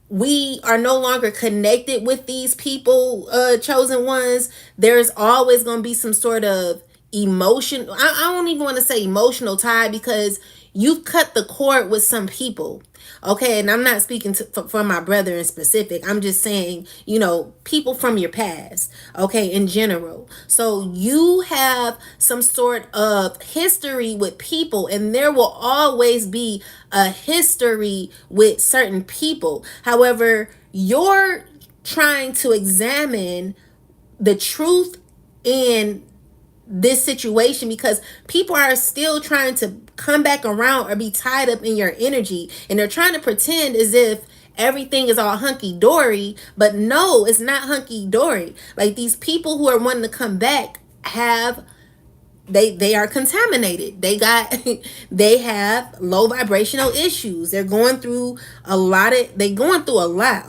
we are no longer connected with these people, chosen ones, there's always going to be some sort of emotion. I don't even want to say emotional tie, because you've cut the cord with some people. Okay, and I'm not speaking for my brother in specific. I'm just saying, you know, people from your past, okay, in general. So you have some sort of history with people, and there will always be a history with certain people. However, you're trying to examine the truth in this situation, because people are still trying to come back around or be tied up in your energy, and they're trying to pretend as if everything is all hunky-dory, but no, it's not hunky-dory. Like, these people who are wanting to come back have they are contaminated. They have low vibrational issues. They're going through a lot,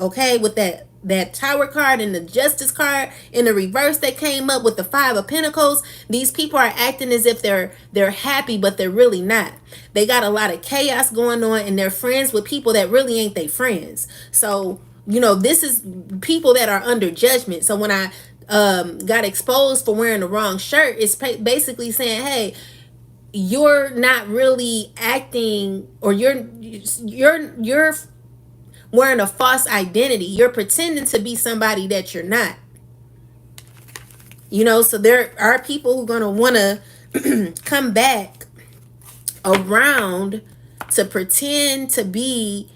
okay, with that Tower card and the Justice card in the reverse that came up with the Five of Pentacles. These people are acting as if they're happy, but they're really not. They got a lot of chaos going on, and they're friends with people that really ain't they friends. So, you know, this is people that are under judgment. So when I got exposed for wearing the wrong shirt, it's basically saying, hey, you're not really acting, or you're wearing a false identity. You're pretending to be somebody that you're not. You know, so there are people who are going to want to come back around to pretend to be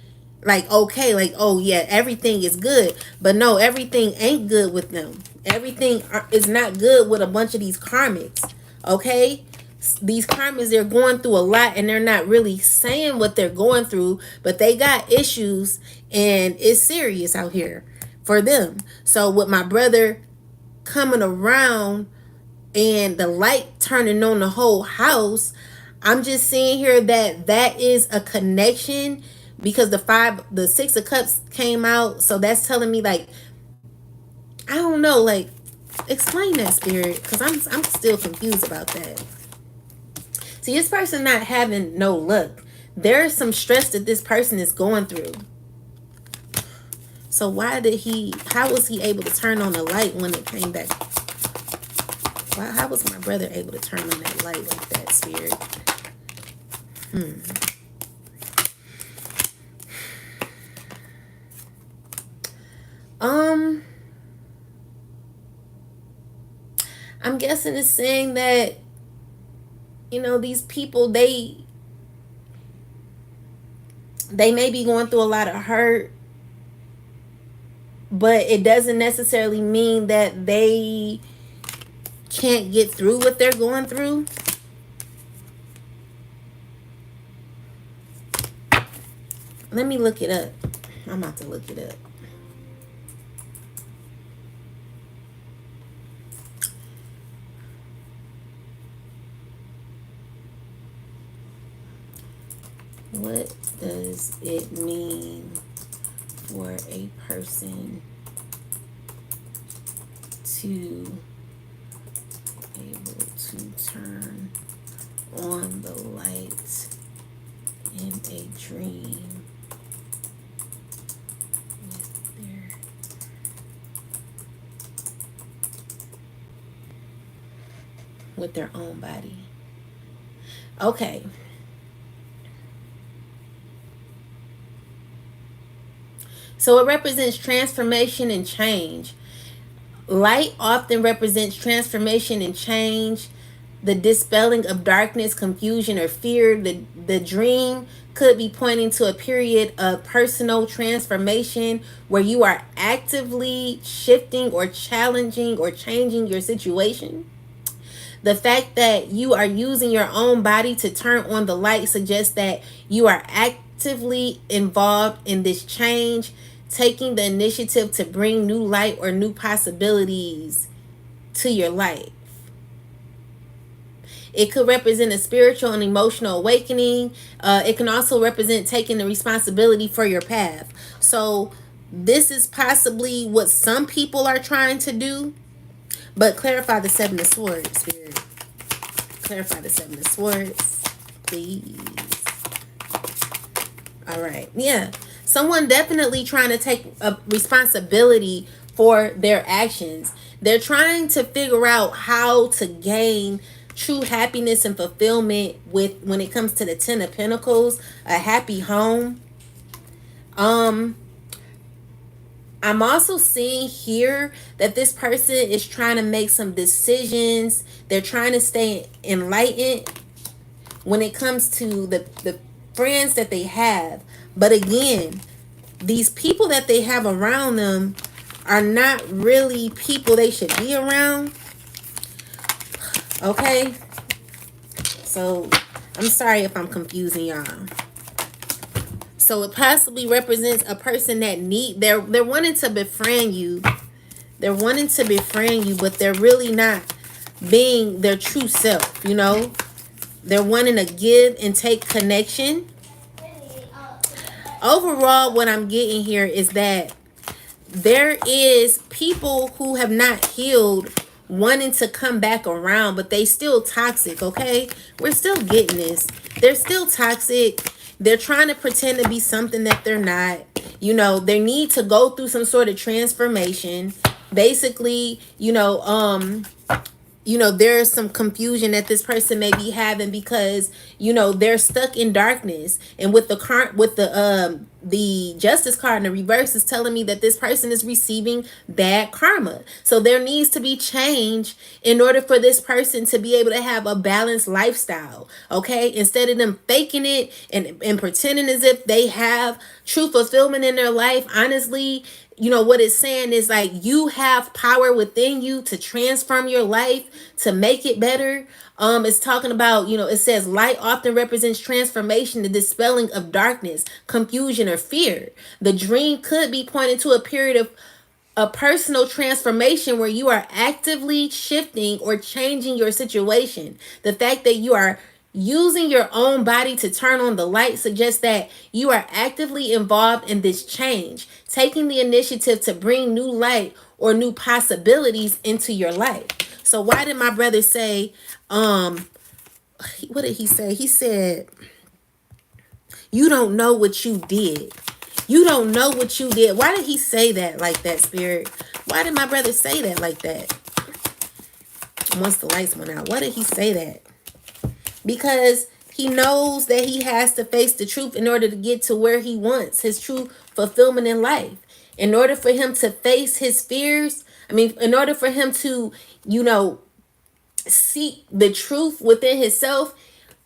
like, okay, like, oh yeah, everything is good. But no, everything ain't good with them. Everything is not good with a bunch of these karmics. Okay? These karmics, they're going through a lot and they're not really saying what they're going through, but they got issues and it's serious out here for them. So with my brother coming around and the light turning on the whole house, I'm just seeing here that that is a connection, because the 6 of Cups came out. So that's telling me, like, I don't know, like, explain that, spirit, because I'm still confused about that. See, this person not having no luck. There's some stress that this person is going through. So how was he able to turn on the light when it came back? How was my brother able to turn on that light like that, spirit? I'm guessing it's saying that, you know, these people, they may be going through a lot of hurt, but it doesn't necessarily mean that they can't get through what they're going through. Let me look it up. I'm about to look it up. What does it mean for a person to be able to turn on the light in a dream with their own body? Okay. So it represents transformation and change. Light often represents transformation and change, the dispelling of darkness, confusion, or fear. The dream could be pointing to a period of personal transformation where you are actively shifting or challenging or changing your situation. The fact that you are using your own body to turn on the light suggests that you are actively involved in this change, taking the initiative to bring new light or new possibilities to your life. It could represent a spiritual and emotional awakening. It can also represent taking the responsibility for your path. So this is possibly what some people are trying to do. But clarify the 7 of Swords, Spirit. Clarify the 7 of Swords, please. All right. Yeah. Someone definitely trying to take a responsibility for their actions. They're trying to figure out how to gain true happiness and fulfillment when it comes to the 10 of Pentacles, a happy home. I'm also seeing here that this person is trying to make some decisions. They're trying to stay enlightened when it comes to the friends that they have. But again, these people that they have around them are not really people they should be around. Okay? So, I'm sorry if I'm confusing y'all. So it possibly represents a person that they're wanting to befriend you. They're wanting to befriend you, but they're really not being their true self, you know? They're wanting to give and take connection. Overall, what I'm getting here is that there is people who have not healed wanting to come back around, but they still toxic, okay? We're still getting this. They're still toxic. They're trying to pretend to be something that they're not. You know, they need to go through some sort of transformation. Basically, you know, there's some confusion that this person may be having because they're stuck in darkness. And with the current, with the justice card in the reverse, is telling me that this person is receiving bad karma. So there needs to be change in order for this person to be able to have a balanced lifestyle. Okay, instead of them faking it and pretending as if they have true fulfillment in their life, honestly, what it's saying is like, you have power within you to transform your life, to make it better. It's talking about, it says light often represents transformation, the dispelling of darkness, confusion, or fear. The dream could be pointing to a period of a personal transformation where you are actively shifting or changing your situation. The fact that you are using your own body to turn on the light suggests that you are actively involved in this change, taking the initiative to bring new light or new possibilities into your life. So why did my brother say, what did he say? He said, you don't know what you did. You don't know what you did. Why did he say that like that, Spirit? Why did my brother say that like that? Once the lights went out, why did he say that? Because he knows that he has to face the truth in order to get to where he wants, his true fulfillment in life. In order for him to face his fears, in order for him to, seek the truth within himself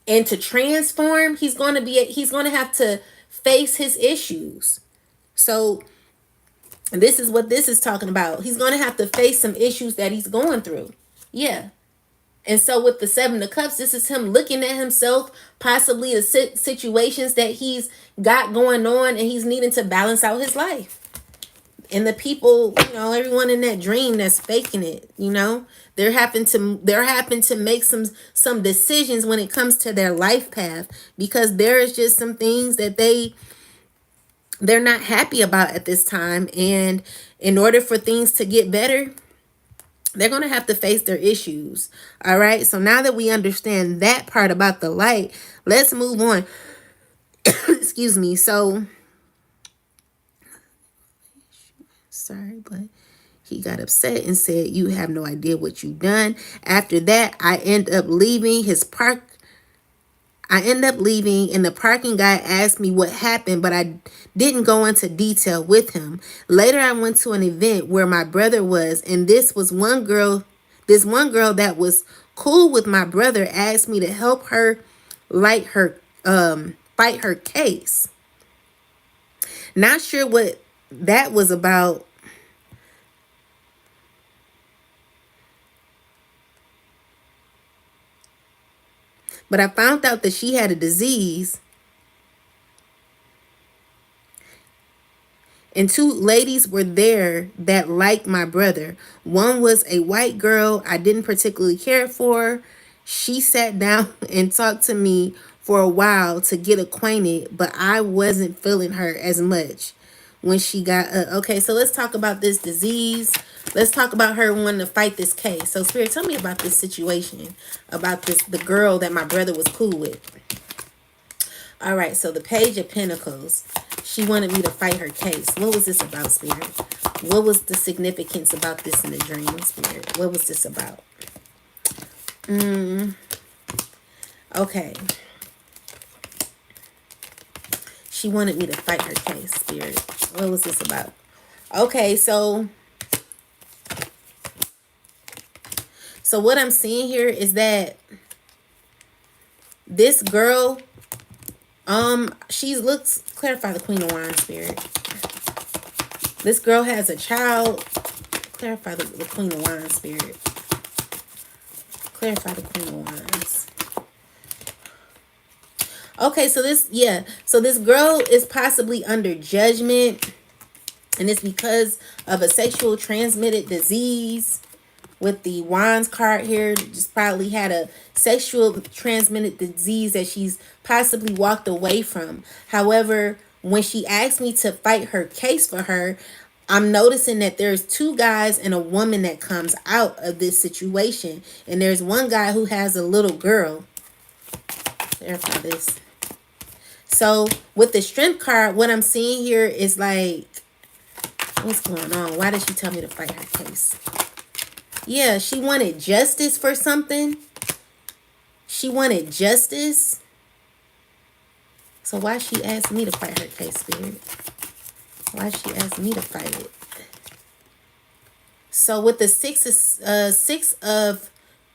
and to transform, he's going to have to face his issues. So this is what this is talking about. He's going to have to face some issues that he's going through. Yeah. And so with the Seven of Cups, this is him looking at himself, possibly the situations that he's got going on, and he's needing to balance out his life. And the people, everyone in that dream that's faking it, they're having to make some decisions when it comes to their life path, because there's just some things that they're not happy about at this time. And in order for things to get better, they're going to have to face their issues. All right. So now that we understand that part about the light, let's move on. Excuse me. So, sorry, but he got upset and said, you have no idea what you've done. After that, I end up leaving and the parking guy asked me what happened, but I didn't go into detail with him. Later, I went to an event where my brother was, and this one girl that was cool with my brother asked me to help her fight her case. Not sure what that was about. But I found out that she had a disease. And two ladies were there that liked my brother. One was a white girl I didn't particularly care for. She sat down and talked to me for a while to get acquainted, but I wasn't feeling her as much when she got okay, so let's talk about this disease. Let's talk about her wanting to fight this case. So Spirit, tell me about this situation, about the girl that my brother was cool with. All right, so the Page of Pentacles. She wanted me to fight her case. What was this about, Spirit? What was the significance about this in the dream, Spirit? What was this about? Okay. She wanted me to fight her case, Spirit. What was this about? Okay, so what I'm seeing here is that this girl, she looks, clarify the Queen of Wands, Spirit. This girl has a child. Clarify the Queen of Wands, Spirit. Clarify the Queen of Wands. Okay, so this girl is possibly under judgment, and it's because of a sexual transmitted disease. With the Wands card here, just probably had a sexual transmitted disease that she's possibly walked away from. However, when she asked me to fight her case for her, I'm noticing that there's two guys and a woman that comes out of this situation. And there's one guy who has a little girl. Clarify this. So with the Strength card, what I'm seeing here is like, what's going on? Why did she tell me to fight her case? Yeah, she wanted justice for something. She wanted justice. So why she asked me to fight her case, Spirit? Why she asked me to fight it? So with the six of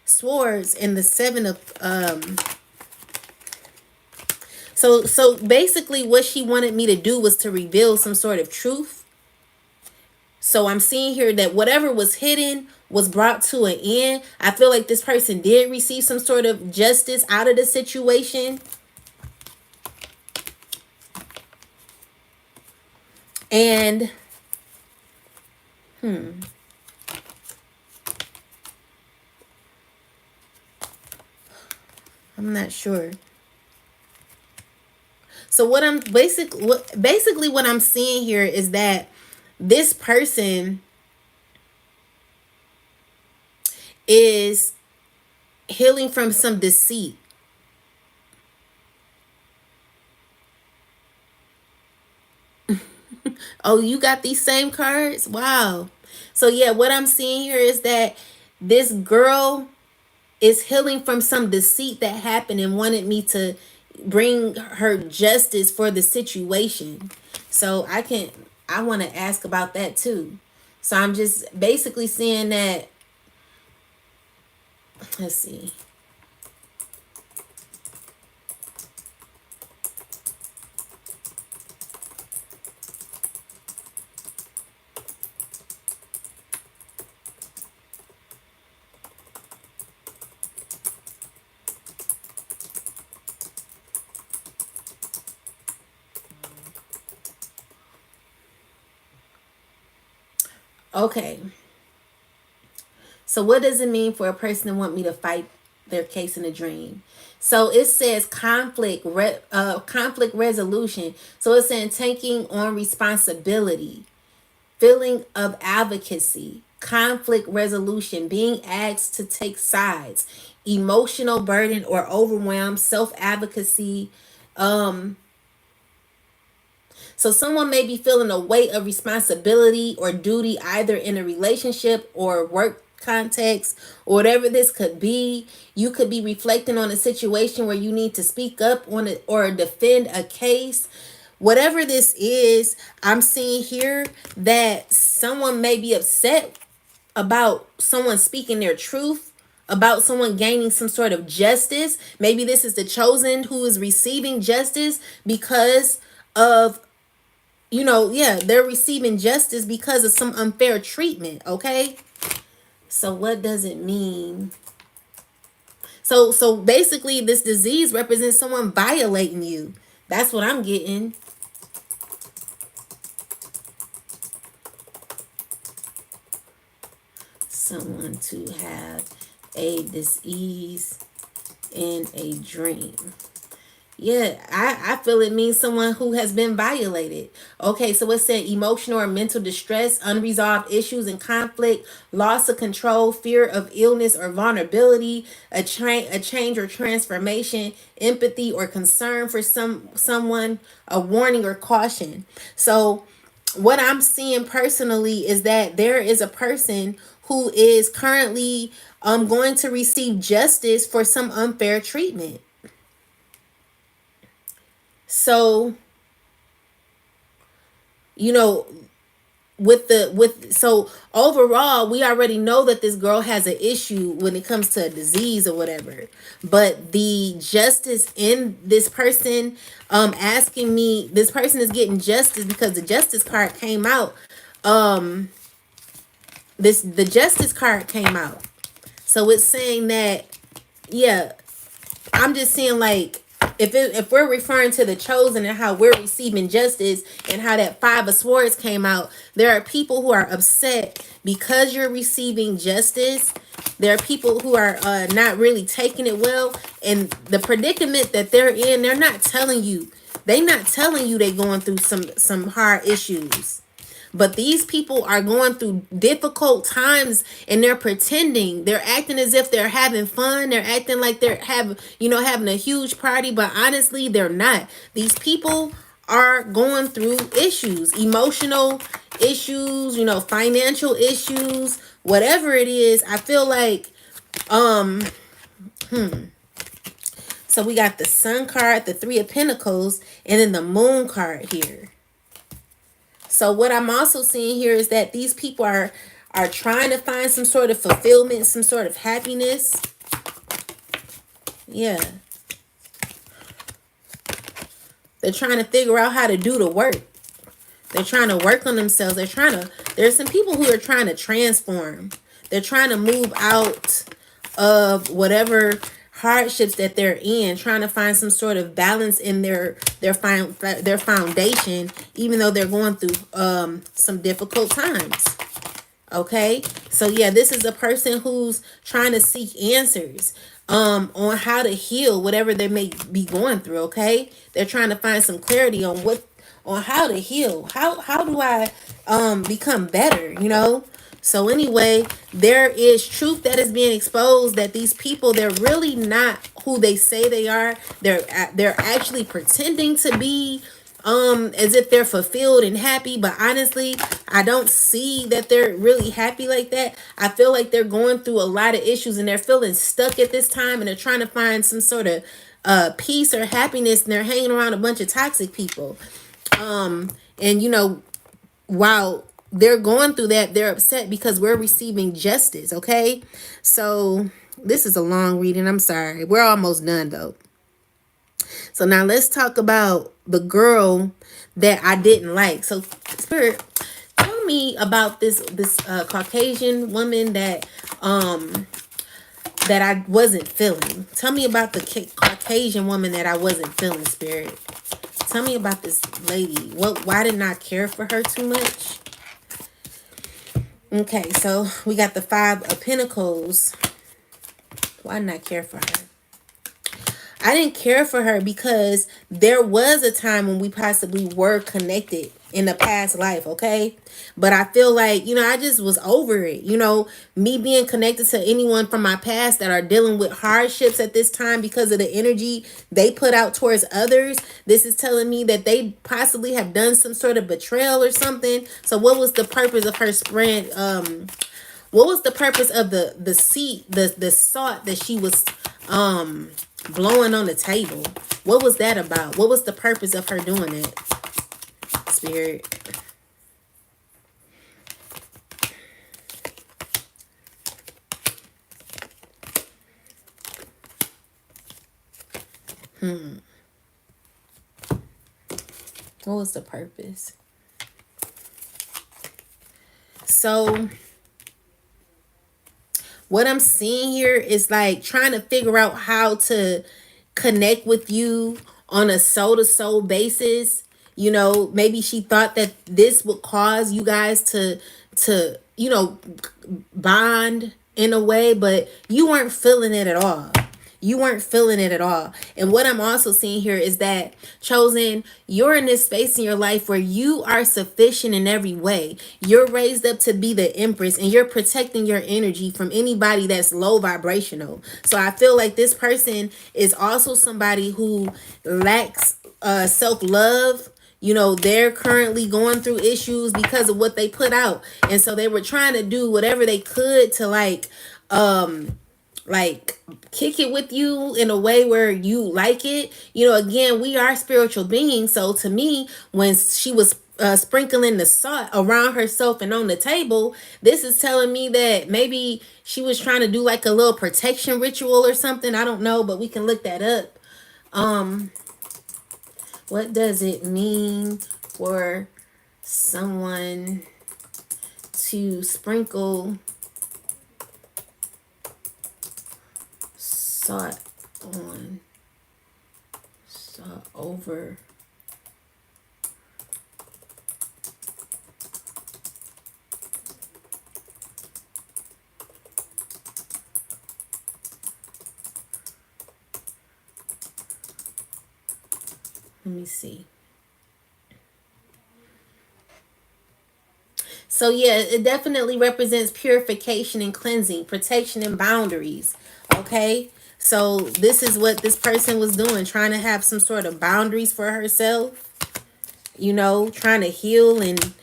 swords and the seven of so basically what she wanted me to do was to reveal some sort of truth. So I'm seeing here that whatever was hidden was brought to an end. I feel like this person did receive some sort of justice out of the situation. And I'm not sure. So what I'm basically what I'm seeing here is that this person is healing from some deceit. Oh, you got these same cards? Wow. So yeah, what I'm seeing here is that this girl is healing from some deceit that happened and wanted me to bring her justice for the situation. So I want to ask about that too. So I'm just basically seeing that, let's see. Okay. So what does it mean for a person to want me to fight their case in a dream? So it says conflict resolution. So it's saying taking on responsibility, feeling of advocacy, conflict resolution, being asked to take sides, emotional burden or overwhelm, self-advocacy. So someone may be feeling a weight of responsibility or duty either in a relationship or work context or whatever this could be. You could be reflecting on a situation where you need to speak up on it or defend a case. Whatever this is, I'm seeing here that someone may be upset about someone speaking their truth, about someone gaining some sort of justice. Maybe this is the chosen who is receiving justice because of, yeah, they're receiving justice because of some unfair treatment, okay? So what does it mean? So basically this disease represents someone violating you. That's what I'm getting. Someone to have a disease in a dream. Yeah, I feel it means someone who has been violated. Okay, so it said emotional or mental distress, unresolved issues and conflict, loss of control, fear of illness or vulnerability, a change or transformation, empathy or concern for someone, a warning or caution. So what I'm seeing personally is that there is a person who is currently going to receive justice for some unfair treatment. So, you know, so overall, we already know that this girl has an issue when it comes to a disease or whatever. But the justice in this person asking me, this person is getting justice because the justice card came out. The justice card came out. So it's saying that, yeah, I'm just seeing like if we're referring to the chosen and how we're receiving justice and how that five of swords came out, there are people who are upset because you're receiving justice. There are people who are not really taking it well, and the predicament that they're in, they're not telling you. They're not telling you they're going through some hard issues. But these people are going through difficult times and they're pretending. They're acting as if they're having fun. They're acting like they're having a huge party, but honestly, they're not. These people are going through issues, emotional issues, financial issues, whatever it is, I feel like, so we got the Sun card, the Three of Pentacles, and then the Moon card here. So what I'm also seeing here is that these people are trying to find some sort of fulfillment, some sort of happiness. Yeah. They're trying to figure out how to do the work. They're trying to work on themselves. There's some people who are trying to transform. They're trying to move out of whatever hardships that they're in, trying to find some sort of balance in their foundation, even though they're going through some difficult times. Okay, so yeah, this is a person who's trying to seek answers on how to heal whatever they may be going through. Okay, they're trying to find some clarity on how to heal. How do I become better, you know? So anyway, there is truth that is being exposed, that these people, they're really not who they say they are. They're actually pretending to be as if they're fulfilled and happy, but honestly, I don't see that they're really happy like that. I feel like they're going through a lot of issues and they're feeling stuck at this time, and they're trying to find some sort of peace or happiness, and they're hanging around a bunch of toxic people. And you know, while they're going through that, they're upset because we're receiving justice. Okay, so this is a long reading, I'm sorry. We're almost done though. So now let's talk about the girl that I didn't like. So Spirit, tell me about this Caucasian woman that I wasn't feeling. Tell me about the Caucasian woman that I wasn't feeling, Spirit. Tell me about this lady. Why didn't I care for her too much? Okay, so we got the Five of Pentacles. Why didn't I care for her? I didn't care for her because there was a time when we possibly were connected in the past life, okay? But I feel like, you know, I just was over it. You know, me being connected to anyone from my past that are dealing with hardships at this time because of the energy they put out towards others, this is telling me that they possibly have done some sort of betrayal or something. So what was the purpose of her spread? What was the purpose of the seed, the salt that she was blowing on the table? What was that about? What was the purpose of her doing it, Spirit? What was the purpose? So what I'm seeing here is like trying to figure out how to connect with you on a soul-to-soul basis. You know, maybe she thought that this would cause you guys to you know, bond in a way, but you weren't feeling it at all. You weren't feeling it at all. And what I'm also seeing here is that, Chosen, you're in this space in your life where you are sufficient in every way. You're raised up to be the Empress, and you're protecting your energy from anybody that's low vibrational. So I feel like this person is also somebody who lacks self-love. You know, they're currently going through issues because of what they put out. And so they were trying to do whatever they could to like kick it with you in a way where you like it. You know, again, we are spiritual beings. So to me, when she was sprinkling the salt around herself and on the table, this is telling me that maybe she was trying to do like a little protection ritual or something. I don't know, but we can look that up. What does it mean for someone to sprinkle salt over let me see. So yeah, it definitely represents purification and cleansing, protection and boundaries. Okay, so this is what this person was doing, trying to have some sort of boundaries for herself, you know, trying to heal and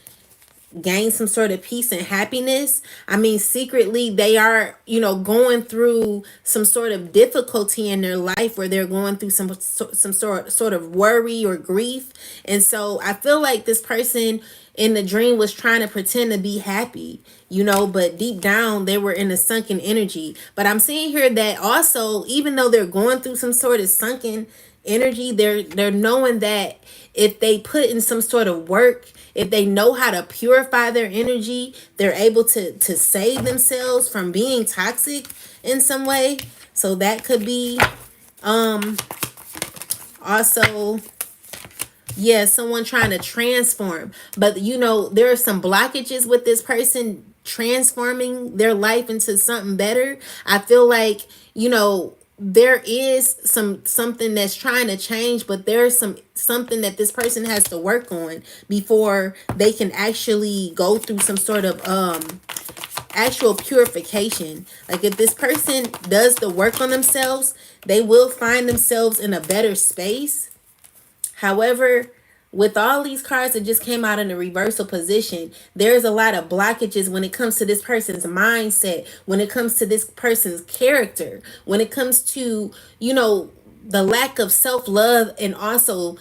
gain some sort of peace and happiness. I mean, secretly they are, going through some sort of difficulty in their life, where they're going through some sort of worry or grief. And so I feel like this person in the dream was trying to pretend to be happy, but deep down they were in a sunken energy. But I'm seeing here that also, even though they're going through some sort of sunken energy, they're knowing that if they put in some sort of work, if they know how to purify their energy, they're able to save themselves from being toxic in some way. So that could be also, yeah, someone trying to transform. But there are some blockages with this person transforming their life into something better. I feel like, there is something that's trying to change, but there's something that this person has to work on before they can actually go through some sort of actual purification. Like, if this person does the work on themselves, they will find themselves in a better space. However, with all these cards that just came out in a reversal position, there's a lot of blockages when it comes to this person's mindset, when it comes to this person's character, when it comes to, the lack of self-love, and also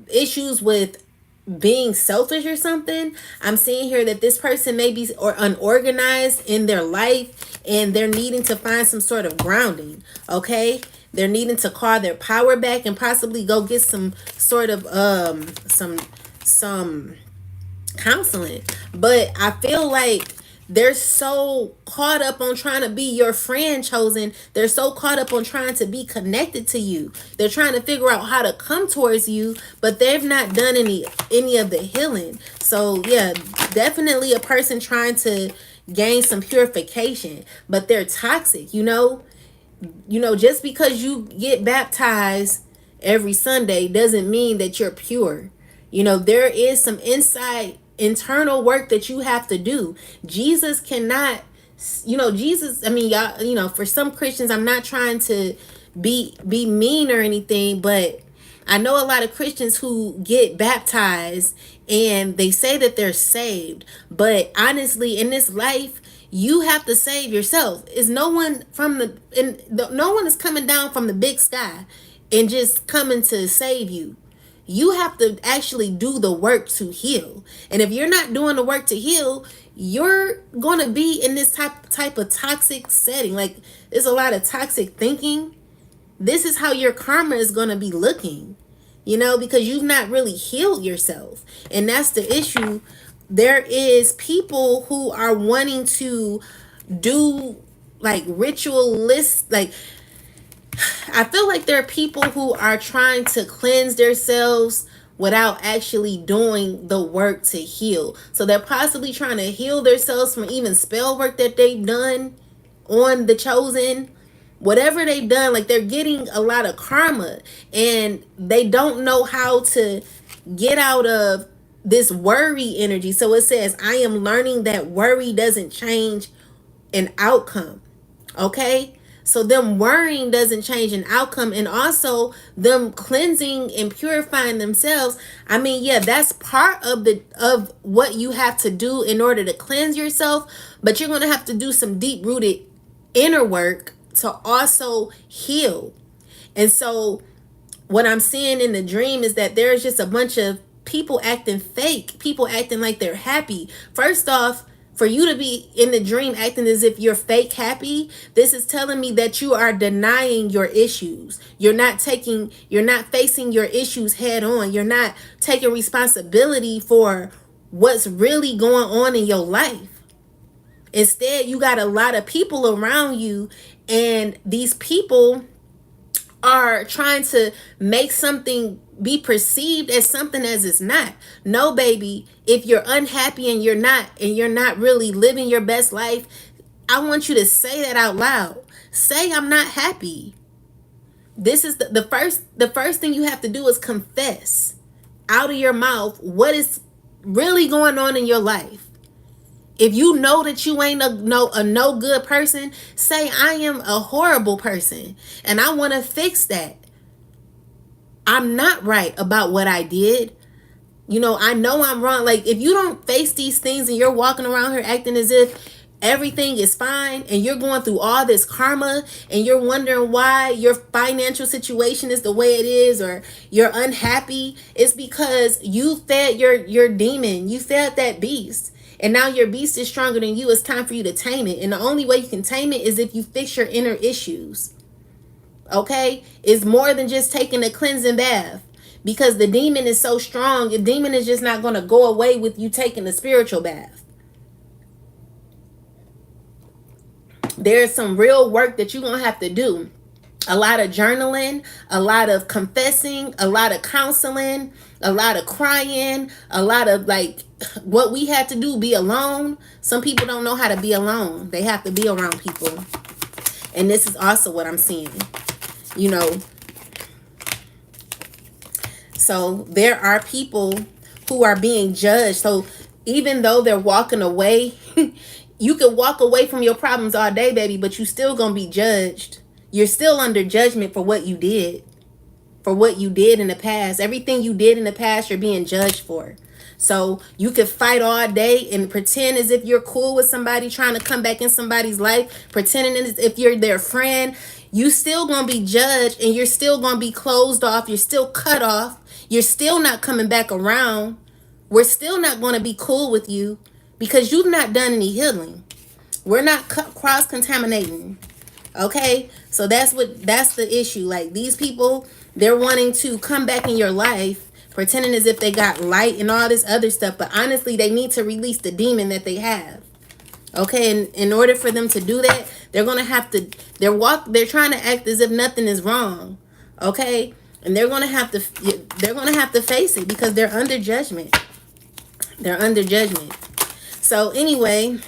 issues with being selfish or something. I'm seeing here that this person may be unorganized in their life, and they're needing to find some sort of grounding. Okay, they're needing to call their power back and possibly go get some sort of some counseling. But I feel like they're so caught up on trying to be your friend, Chosen. They're so caught up on trying to be connected to you. They're trying to figure out how to come towards you, but they've not done any of the healing. So yeah, definitely a person trying to gain some purification, but they're toxic. Just because you get baptized every Sunday doesn't mean that you're pure. There is some internal work that you have to do. Jesus cannot, Jesus, I mean, y'all, for some Christians, I'm not trying to be mean or anything, but I know a lot of Christians who get baptized and they say that they're saved, but honestly, in this life, you have to save yourself. No one is coming down from the big sky and just coming to save you. You have to actually do the work to heal. And if you're not doing the work to heal, you're going to be in this type of toxic setting. Like, there's a lot of toxic thinking. This is how your karma is going to be looking, because you've not really healed yourself. And that's the issue. There is people who are wanting to do like ritualists, like, I feel like there are people who are trying to cleanse themselves without actually doing the work to heal. So they're possibly trying to heal themselves from even spell work that they've done on the Chosen. Whatever they've done, like, they're getting a lot of karma, and they don't know how to get out of this worry energy. So it says, I am learning that worry doesn't change an outcome. Okay? So them worrying doesn't change an outcome, and also them cleansing and purifying themselves. I mean, yeah, that's part of what you have to do in order to cleanse yourself, but you're going to have to do some deep-rooted inner work to also heal. And so what I'm seeing in the dream is that there's just a bunch of people acting fake, people acting like they're happy. First off, for you to be in the dream acting as if you're fake happy, this is telling me that you are denying your issues. You're not facing your issues head on. You're not taking responsibility for what's really going on in your life. Instead, you got a lot of people around you, and these people are trying to make something be perceived as something as it's not. No, baby, if you're unhappy and you're not really living your best life, I want you to say that out loud. Say, I'm not happy. This is the first thing you have to do is confess out of your mouth what is really going on in your life. If you know that you ain't a no good person, say, I am a horrible person and I want to fix that. I'm not right about what I did. I know I'm wrong. Like, if you don't face these things and you're walking around here acting as if everything is fine and you're going through all this karma and you're wondering why your financial situation is the way it is, or you're unhappy, it's because you fed your demon. You fed that beast. And now your beast is stronger than you. It's time for you to tame it. And the only way you can tame it is if you fix your inner issues. Okay? It's more than just taking a cleansing bath. Because the demon is so strong, the demon is just not going to go away with you taking a spiritual bath. There's some real work that you're going to have to do. A lot of journaling, a lot of confessing, a lot of counseling, a lot of crying, a lot of, like, what we had to do, be alone. Some people don't know how to be alone. They have to be around people. And this is also what I'm seeing. So there are people who are being judged. So even though they're walking away, you could walk away from your problems all day, baby, but you still gonna be judged. You're still under judgment for what you did. For what you did in the past. Everything you did in the past, you're being judged for. So you could fight all day and pretend as if you're cool with somebody, trying to come back in somebody's life, pretending as if you're their friend. You still gonna be judged, and you're still gonna be closed off. You're still cut off. You're still not coming back around. We're still not going to be cool with you because you've not done any healing. We're not cross-contaminating. Okay? So that's the issue. Like, these people, they're wanting to come back in your life pretending as if they got light and all this other stuff, but honestly, they need to release the demon that they have. Okay? And in order for them to do that, they're going to have to they're trying to act as if nothing is wrong. Okay? And they're gonna have to face it because they're under judgment. They're under judgment. So anyway,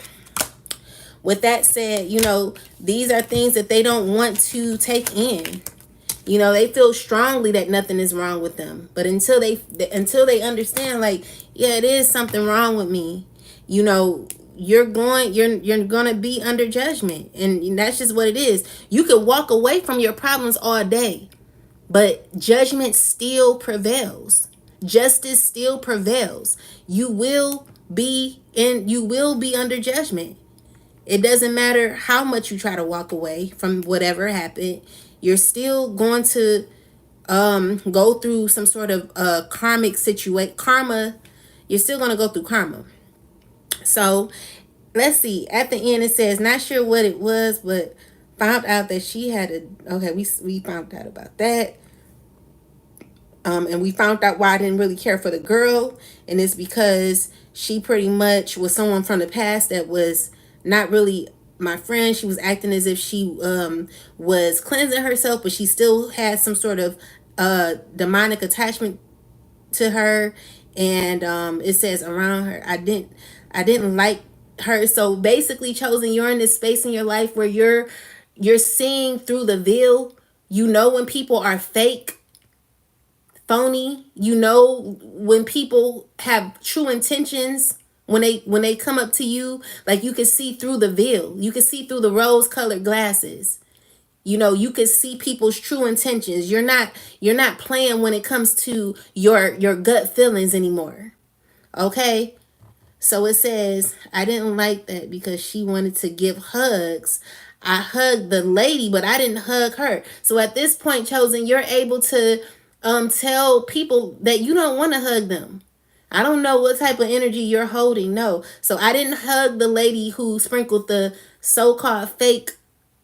with that said, these are things that they don't want to take in. They feel strongly that nothing is wrong with them. But until they understand, like, yeah, it is something wrong with me, you're gonna be under judgment. And that's just what it is. You could walk away from your problems all day, but judgment still prevails. Justice still prevails. You will be under judgment. It doesn't matter how much you try to walk away from whatever happened. You're still going to go through some sort of karmic situation. Karma. You're still going to go through karma. So let's see. At the end, it says, not sure what it was, but found out that she had we found out about that. And we found out why I didn't really care for the girl. And it's because she pretty much was someone from the past that was not really my friend. She was acting as if she was cleansing herself, but she still had some sort of demonic attachment to her. And it says around her, I didn't like her. So basically, Chosen, you're in this space in your life where you're seeing through the veil. When people are fake, phony. When people have true intentions, when they come up to you, like, you can see through the veil. You can see through the rose-colored glasses. You can see people's true intentions. You're not playing when it comes to your gut feelings anymore. Okay? So it says, I didn't like that because she wanted to give hugs. I hugged the lady, but I didn't hug her. So at this point, Chosen, you're able to tell people that you don't want to hug them. I don't know what type of energy you're holding. No. So I didn't hug the lady who sprinkled the so-called fake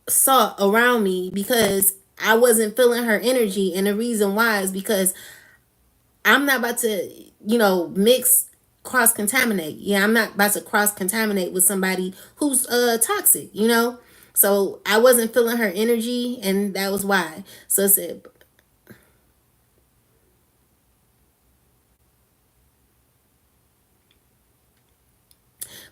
salt around me because I wasn't feeling her energy. And the reason why is because I'm not about to, mix, cross-contaminate. Yeah, I'm not about to cross-contaminate with somebody who's toxic, So I wasn't feeling her energy, and that was why. So it said,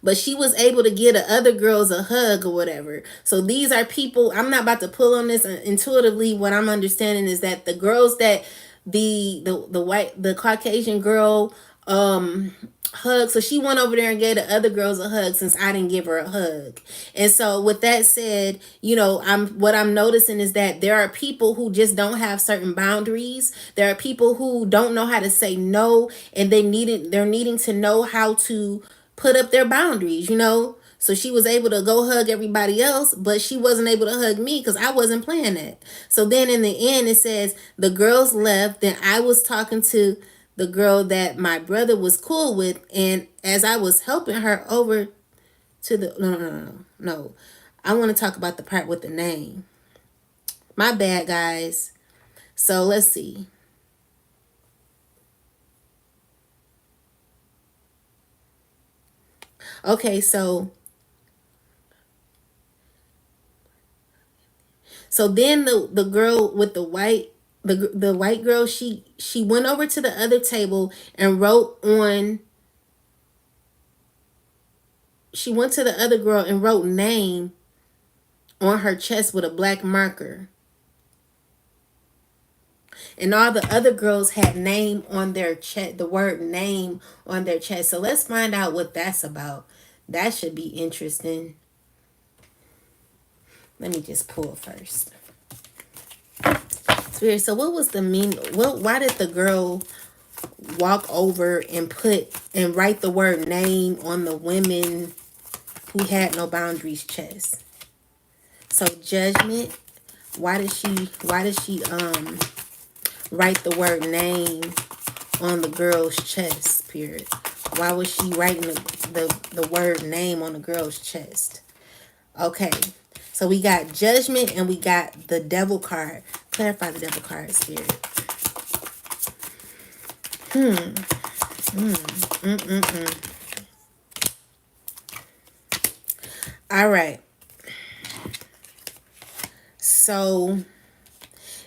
but she was able to get the other girls a hug or whatever. So these are people, I'm not about to pull on this intuitively. What I'm understanding is that the girls that the Caucasian girl hug. So she went over there and gave the other girls a hug since I didn't give her a hug. And so with that said, I'm noticing is that there are people who just don't have certain boundaries. There are people who don't know how to say no, and they're needing to know how to put up their boundaries. So she was able to go hug everybody else, but she wasn't able to hug me because I wasn't playing that. So then in the end, it says the girls left. Then I was talking to the girl that my brother was cool with, and as I was helping her over to the no. I want to talk about the part with the name. My bad, guys. So let's see. Okay, so then the girl with the white girl, she went over to the other table and wrote on. She went to the other girl and wrote name on her chest with a black marker. And all the other girls had name on their chest, the word name on their chest. So let's find out what that's about. That should be interesting. Let me just pull first. Spirit, so what was the mean? Why did the girl walk over and write the word name on the women who had no boundaries chest? So judgment. Why did she write the word name on the girl's chest, period? Why was she writing the word name on the girl's chest? Okay, so we got judgment and we got the devil card. Clarify the devil card, spirit. All right. So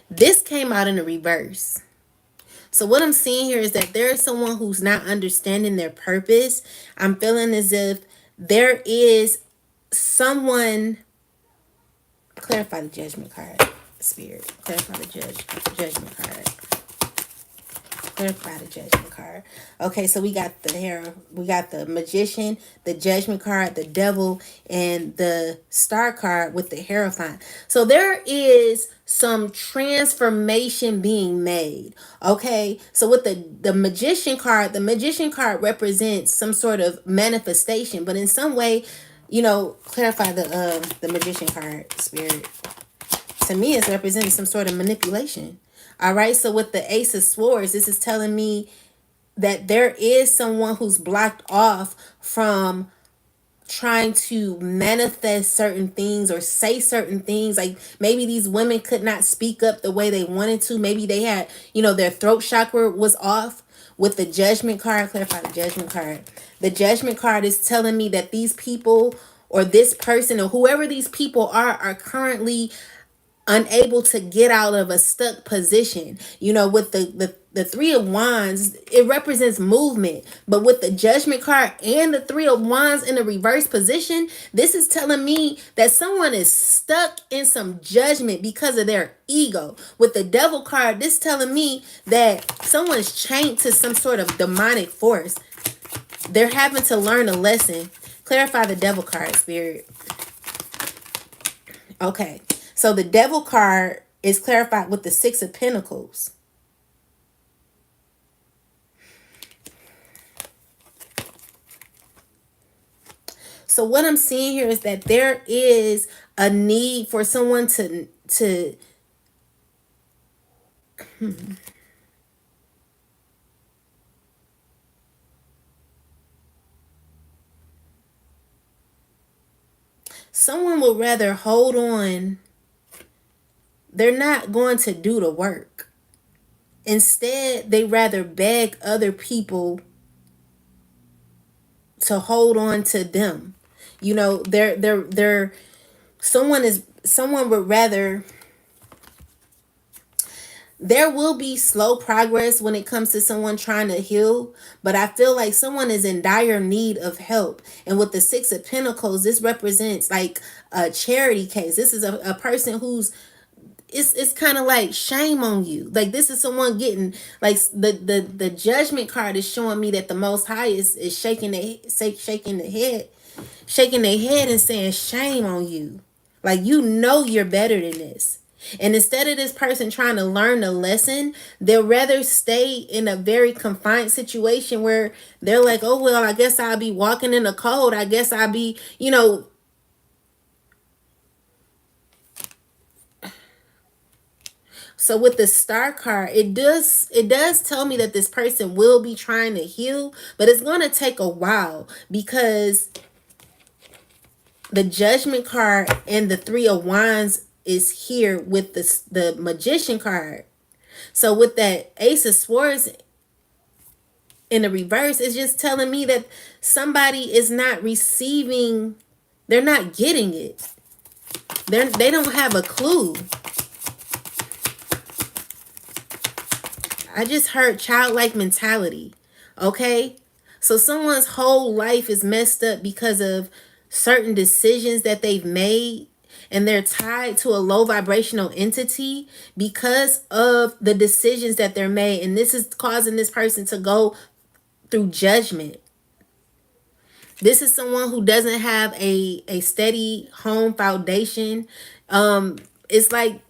this came out in the reverse. So what I'm seeing here is that there is someone who's not understanding their purpose. I'm feeling as if there is someone. Clarify the judgment card, spirit. Clarify the judgment card. Clarify the judgment card. Okay, so we got the magician, the judgment card, the devil, and the star card with the Hierophant. So there is some transformation being made. Okay, so with the magician card, the magician card represents some sort of manifestation, but in some way, clarify the magician card, spirit. To me, it's representing some sort of manipulation. All right, so with the Ace of Swords, this is telling me that there is someone who's blocked off from trying to manifest certain things or say certain things. Like maybe these women could not speak up the way they wanted to. Maybe they had, their throat chakra was off. With the judgment card, clarify the judgment card. The judgment card is telling me that these people or this person or whoever these people are currently unable to get out of a stuck position. With the Three of Wands, it represents movement. But with the judgment card and the Three of Wands in the reverse position, this is telling me that someone is stuck in some judgment because of their ego. With the devil card, this telling me that someone's chained to some sort of demonic force. They're having to learn a lesson. Clarify the devil card, spirit. Okay. So the devil card is clarified with the Six of Pentacles. So what I'm seeing here is that there is a need for someone to someone would rather hold on. They're not going to do the work. Instead, they rather beg other people to hold on to them. They're someone would rather. There will be slow progress when it comes to someone trying to heal, but I feel like someone is in dire need of help. And with the Six of Pentacles, this represents like a charity case. This is a person who's it's kind of like shame on you. Like this is someone getting like the judgment card is showing me that the Most High is shaking their head and saying shame on you. Like you know you're better than this. And instead of this person trying to learn the lesson, they'll rather stay in a very confined situation where they're like, oh, well, I guess I'll be walking in the cold. I guess I'll be, So with the star card, it does tell me that this person will be trying to heal, but it's going to take a while because the judgment card and the 3 of Wands is here with the magician card. So with that Ace of Swords in the reverse, it's just telling me that somebody is not receiving, they're not getting it. They don't have a clue. I just heard childlike mentality. Okay? So someone's whole life is messed up because of certain decisions that they've made, and they're tied to a low vibrational entity because of the decisions that they're made. And this is causing this person to go through judgment. This is someone who doesn't have a steady home foundation. It's like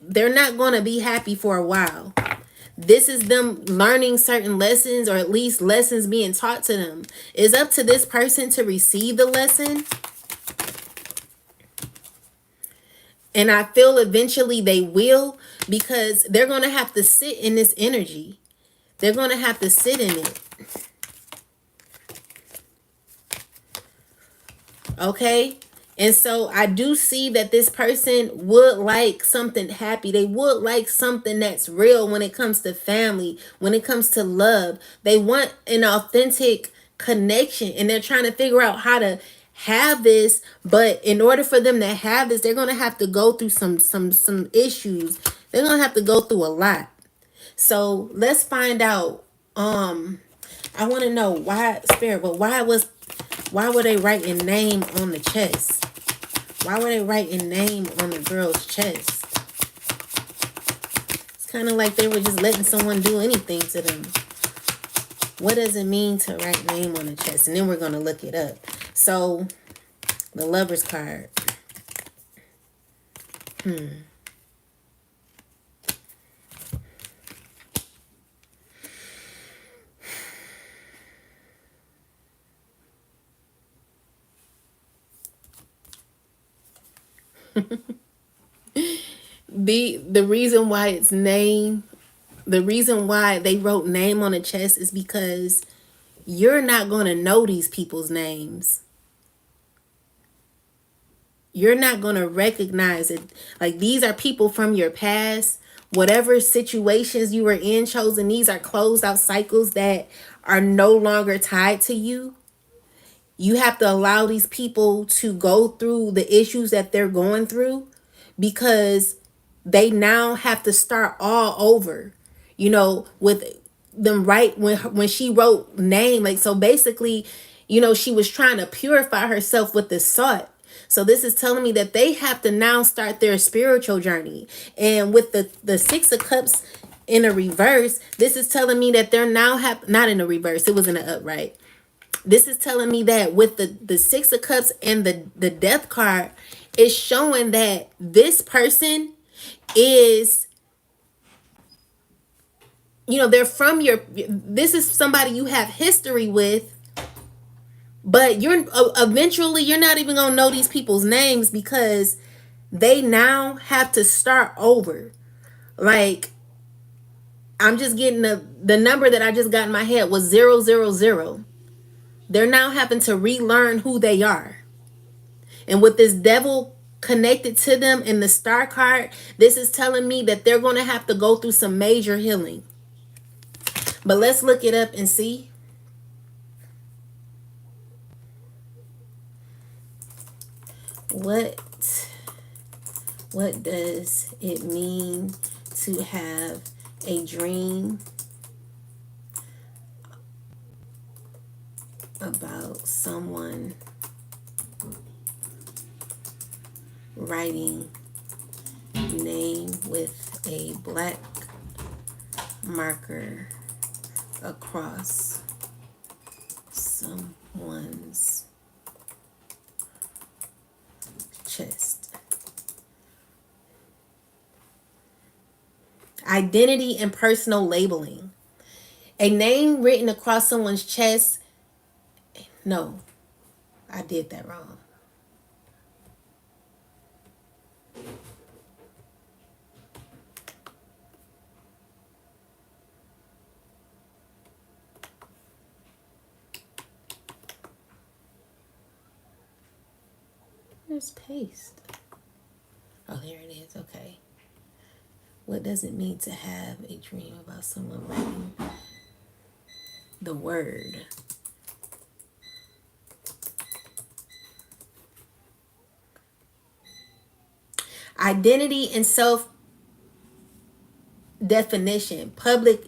they're not going to be happy for a while. This is them learning certain lessons, or at least lessons being taught to them. It's up to this person to receive the lesson. And I feel eventually they will, because they're going to have to sit in this energy. They're going to have to sit in it. Okay? And so I do see that this person would like something happy. They would like something that's real when it comes to family, when it comes to love. They want an authentic connection, and they're trying to figure out how to have this. But in order for them to have this, they're going to have to go through some issues. They're going to have to go through a lot. So let's find out. I want to know why, Spirit, but why were they writing name on the chest? Why were they writing name on the girl's chest? It's kind of like they were just letting someone do anything to them. What does it mean to write name on the chest? And then we're going to look it up. So, the Lover's card. The reason why it's name, the reason why they wrote name on the chest is because you're not going to know these people's names. You're not going to recognize it. Like, these are people from your past. Whatever situations you were in, chosen, these are closed out cycles that are no longer tied to you. You have to allow these people to go through the issues that they're going through, because they now have to start all over, with them, right? When she wrote name, like, so basically, she was trying to purify herself with the salt. So this is telling me that they have to now start their spiritual journey. And with the 6 of Cups in a reverse, this is telling me that they're now not in a reverse, it was in an upright. This is telling me that with the 6 of Cups and the Death card, it's showing that this person is, they're from this is somebody you have history with, but eventually you're not even going to know these people's names, because they now have to start over. Like, I'm just getting the number that I just got in my head was 000. They're now having to relearn who they are. And with this devil connected to them in the star card, this is telling me that they're going to have to go through some major healing. But let's look it up and see. What does it mean to have a dream about someone writing name with a black marker across someone's chest. Identity and personal labeling. A name written across someone's chest. No, I did that wrong. Where's paste? Oh, here it is. Okay. What does it mean to have a dream about someone writing the word? Identity and self definition, public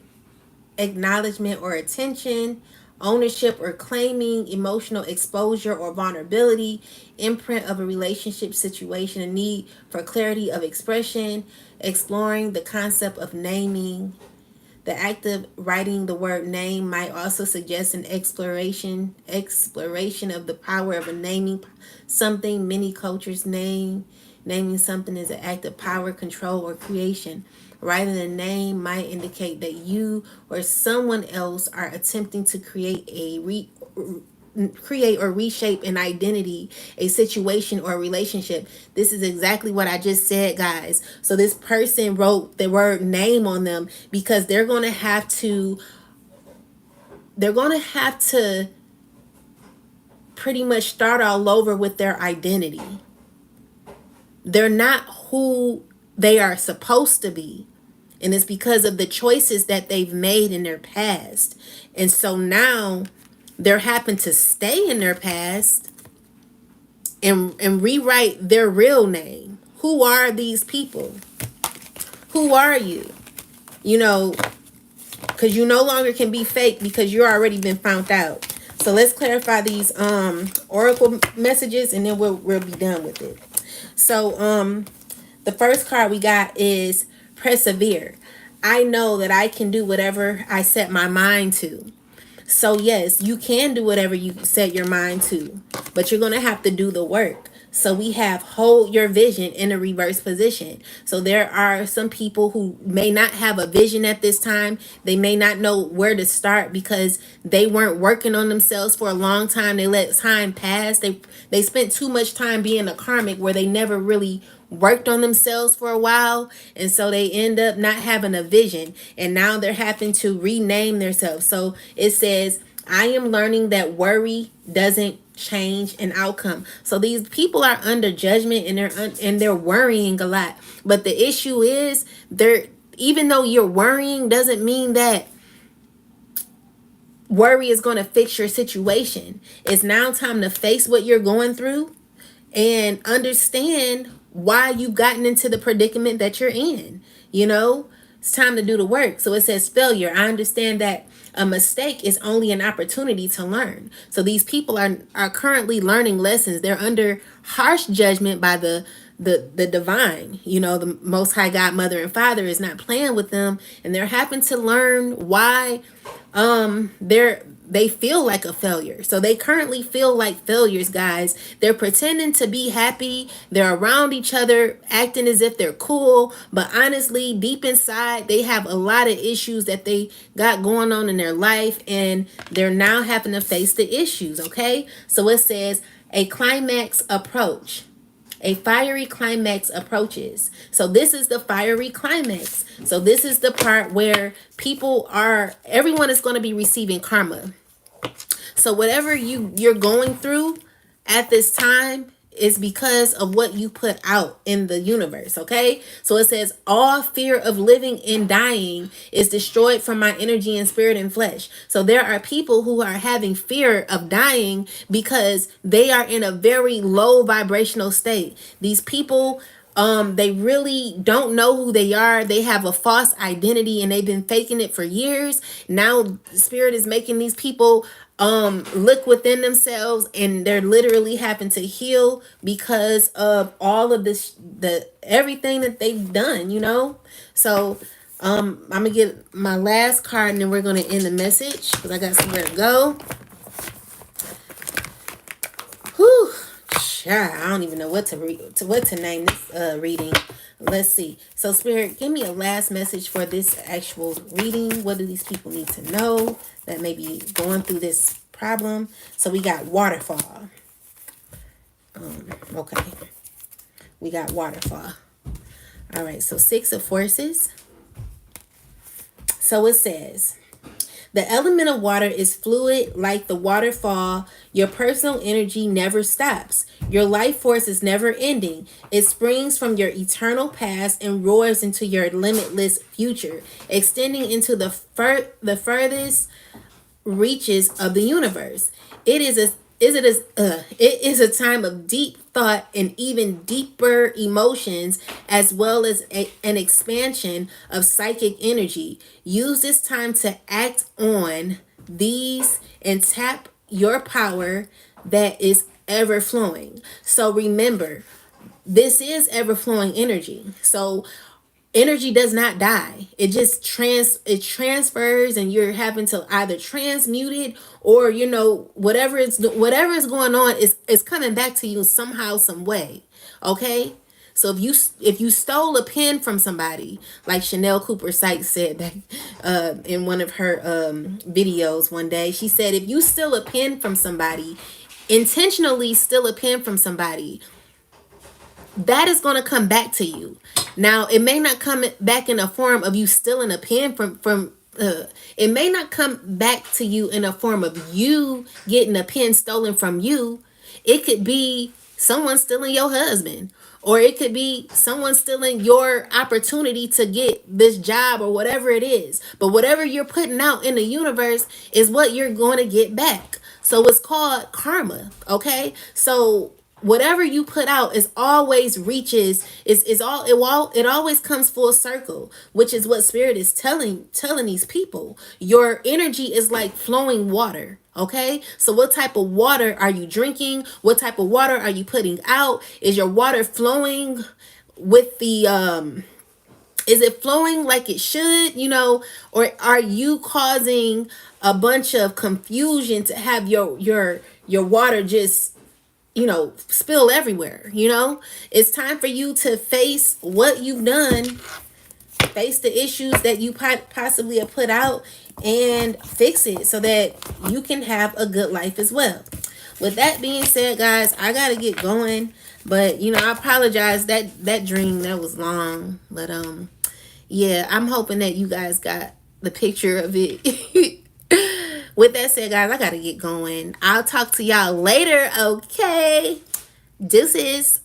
acknowledgement or attention, ownership or claiming, emotional exposure or vulnerability, imprint of a relationship situation, a need for clarity of expression, exploring the concept of naming. The act of writing the word name might also suggest an exploration of the power of a naming something. Many cultures naming something is an act of power, control, or creation. Writing a name might indicate that you or someone else are attempting to create or reshape an identity, a situation, or a relationship. This is exactly what I just said, guys. So this person wrote the word name on them because they're going to have to pretty much start all over with their identity. They're not who they are supposed to be. And it's because of the choices that they've made in their past. And so now they're having to stay in their past and rewrite their real name. Who are these people? Who are you? You know, because you no longer can be fake because you're already been found out. So let's clarify these oracle messages and then we'll be done with it. So the first card we got is persevere. I know that I can do whatever I set my mind to. So yes, you can do whatever you set your mind to, but you're going to have to do the work. So we have hold your vision in a reverse position. So there are some people who may not have a vision at this time. They may not know where to start because they weren't working on themselves for a long time. They let time pass. They spent too much time being a karmic where they never really worked on themselves for a while, and so they end up not having a vision, and now they're having to rename themselves. So it says, I am learning that worry doesn't change an outcome. So these people are under judgment and they're worrying a lot, but the issue is even though you're worrying doesn't mean that worry is going to fix your situation. It's now time to face what you're going through and understand why you've gotten into the predicament that you're in. You know, it's time to do the work. So it says failure. I understand that a mistake is only an opportunity to learn. So these people are currently learning lessons. They're under harsh judgment by the divine. You know, the Most High God, Mother and Father is not playing with them, and they're having to learn why they feel like a failure. So they currently feel like failures, guys. They're pretending to be happy. They're around each other, acting as if they're cool. But honestly, deep inside, they have a lot of issues that they got going on in their life. And they're now having to face the issues, okay? So it says, a climax approach. A fiery climax approaches. So this is the fiery climax. So this is the part where everyone is going to be receiving karma. So whatever you're going through at this time is because of what you put out in the universe, okay? So it says, all fear of living and dying is destroyed from my energy and spirit and flesh. So there are people who are having fear of dying because they are in a very low vibrational state. These people They really don't know who they are. They have a false identity and they've been faking it for years. Now spirit is making these people look within themselves, and they're literally having to heal because of all of this, the everything that they've done, you know. So I'm gonna get my last card and then we're gonna end the message because I got somewhere to go. Whew. I don't even know what to read, to what to name this reading. Let's see. So Spirit, give me a last message for this actual reading. What do these people need to know that may be going through this problem? So we got waterfall. Okay. We got waterfall. All right. So 6 of forces. So it says, the element of water is fluid like the waterfall. Your personal energy never stops. Your life force is never ending. It springs from your eternal past and roars into your limitless future, extending into the furthest reaches of the universe. It is a time of deep thought and even deeper emotions, as well as an expansion of psychic energy. Use this time to act on these and tap your power that is ever flowing. So remember, this is ever flowing energy. So energy does not die. It just transfers, and you're having to either transmute it, or you know, whatever is going on is coming back to you somehow, some way. Okay. So if you stole a pen from somebody, like Chanel Cooper Sykes said back in one of her videos one day, she said, if you steal a pen from somebody, intentionally steal a pen from somebody, that is going to come back to you. Now, it may not come back in a form of you stealing a pen from it may not come back to you in a form of you getting a pen stolen from you. It could be someone stealing your husband, or it could be someone stealing your opportunity to get this job, or whatever it is. But whatever you're putting out in the universe is what you're going to get back. So it's called karma. Okay. So whatever you put out is always reaches, it always comes full circle, which is what spirit is telling these people. Your energy is like flowing water. Okay, so what type of water are you drinking? What type of water are you putting out? Is your water flowing with the is it flowing like it should, you know, or are you causing a bunch of confusion to have your water just, you know, spill everywhere? You know, it's time for you to face what you've done, face the issues that you possibly have put out, and fix it so that you can have a good life as well. With that being said, guys, I gotta get going, but you know, I apologize, that dream, that was long, but yeah, I'm hoping that you guys got the picture of it. With that said, guys, I gotta get going. I'll talk to y'all later. Okay, deuces.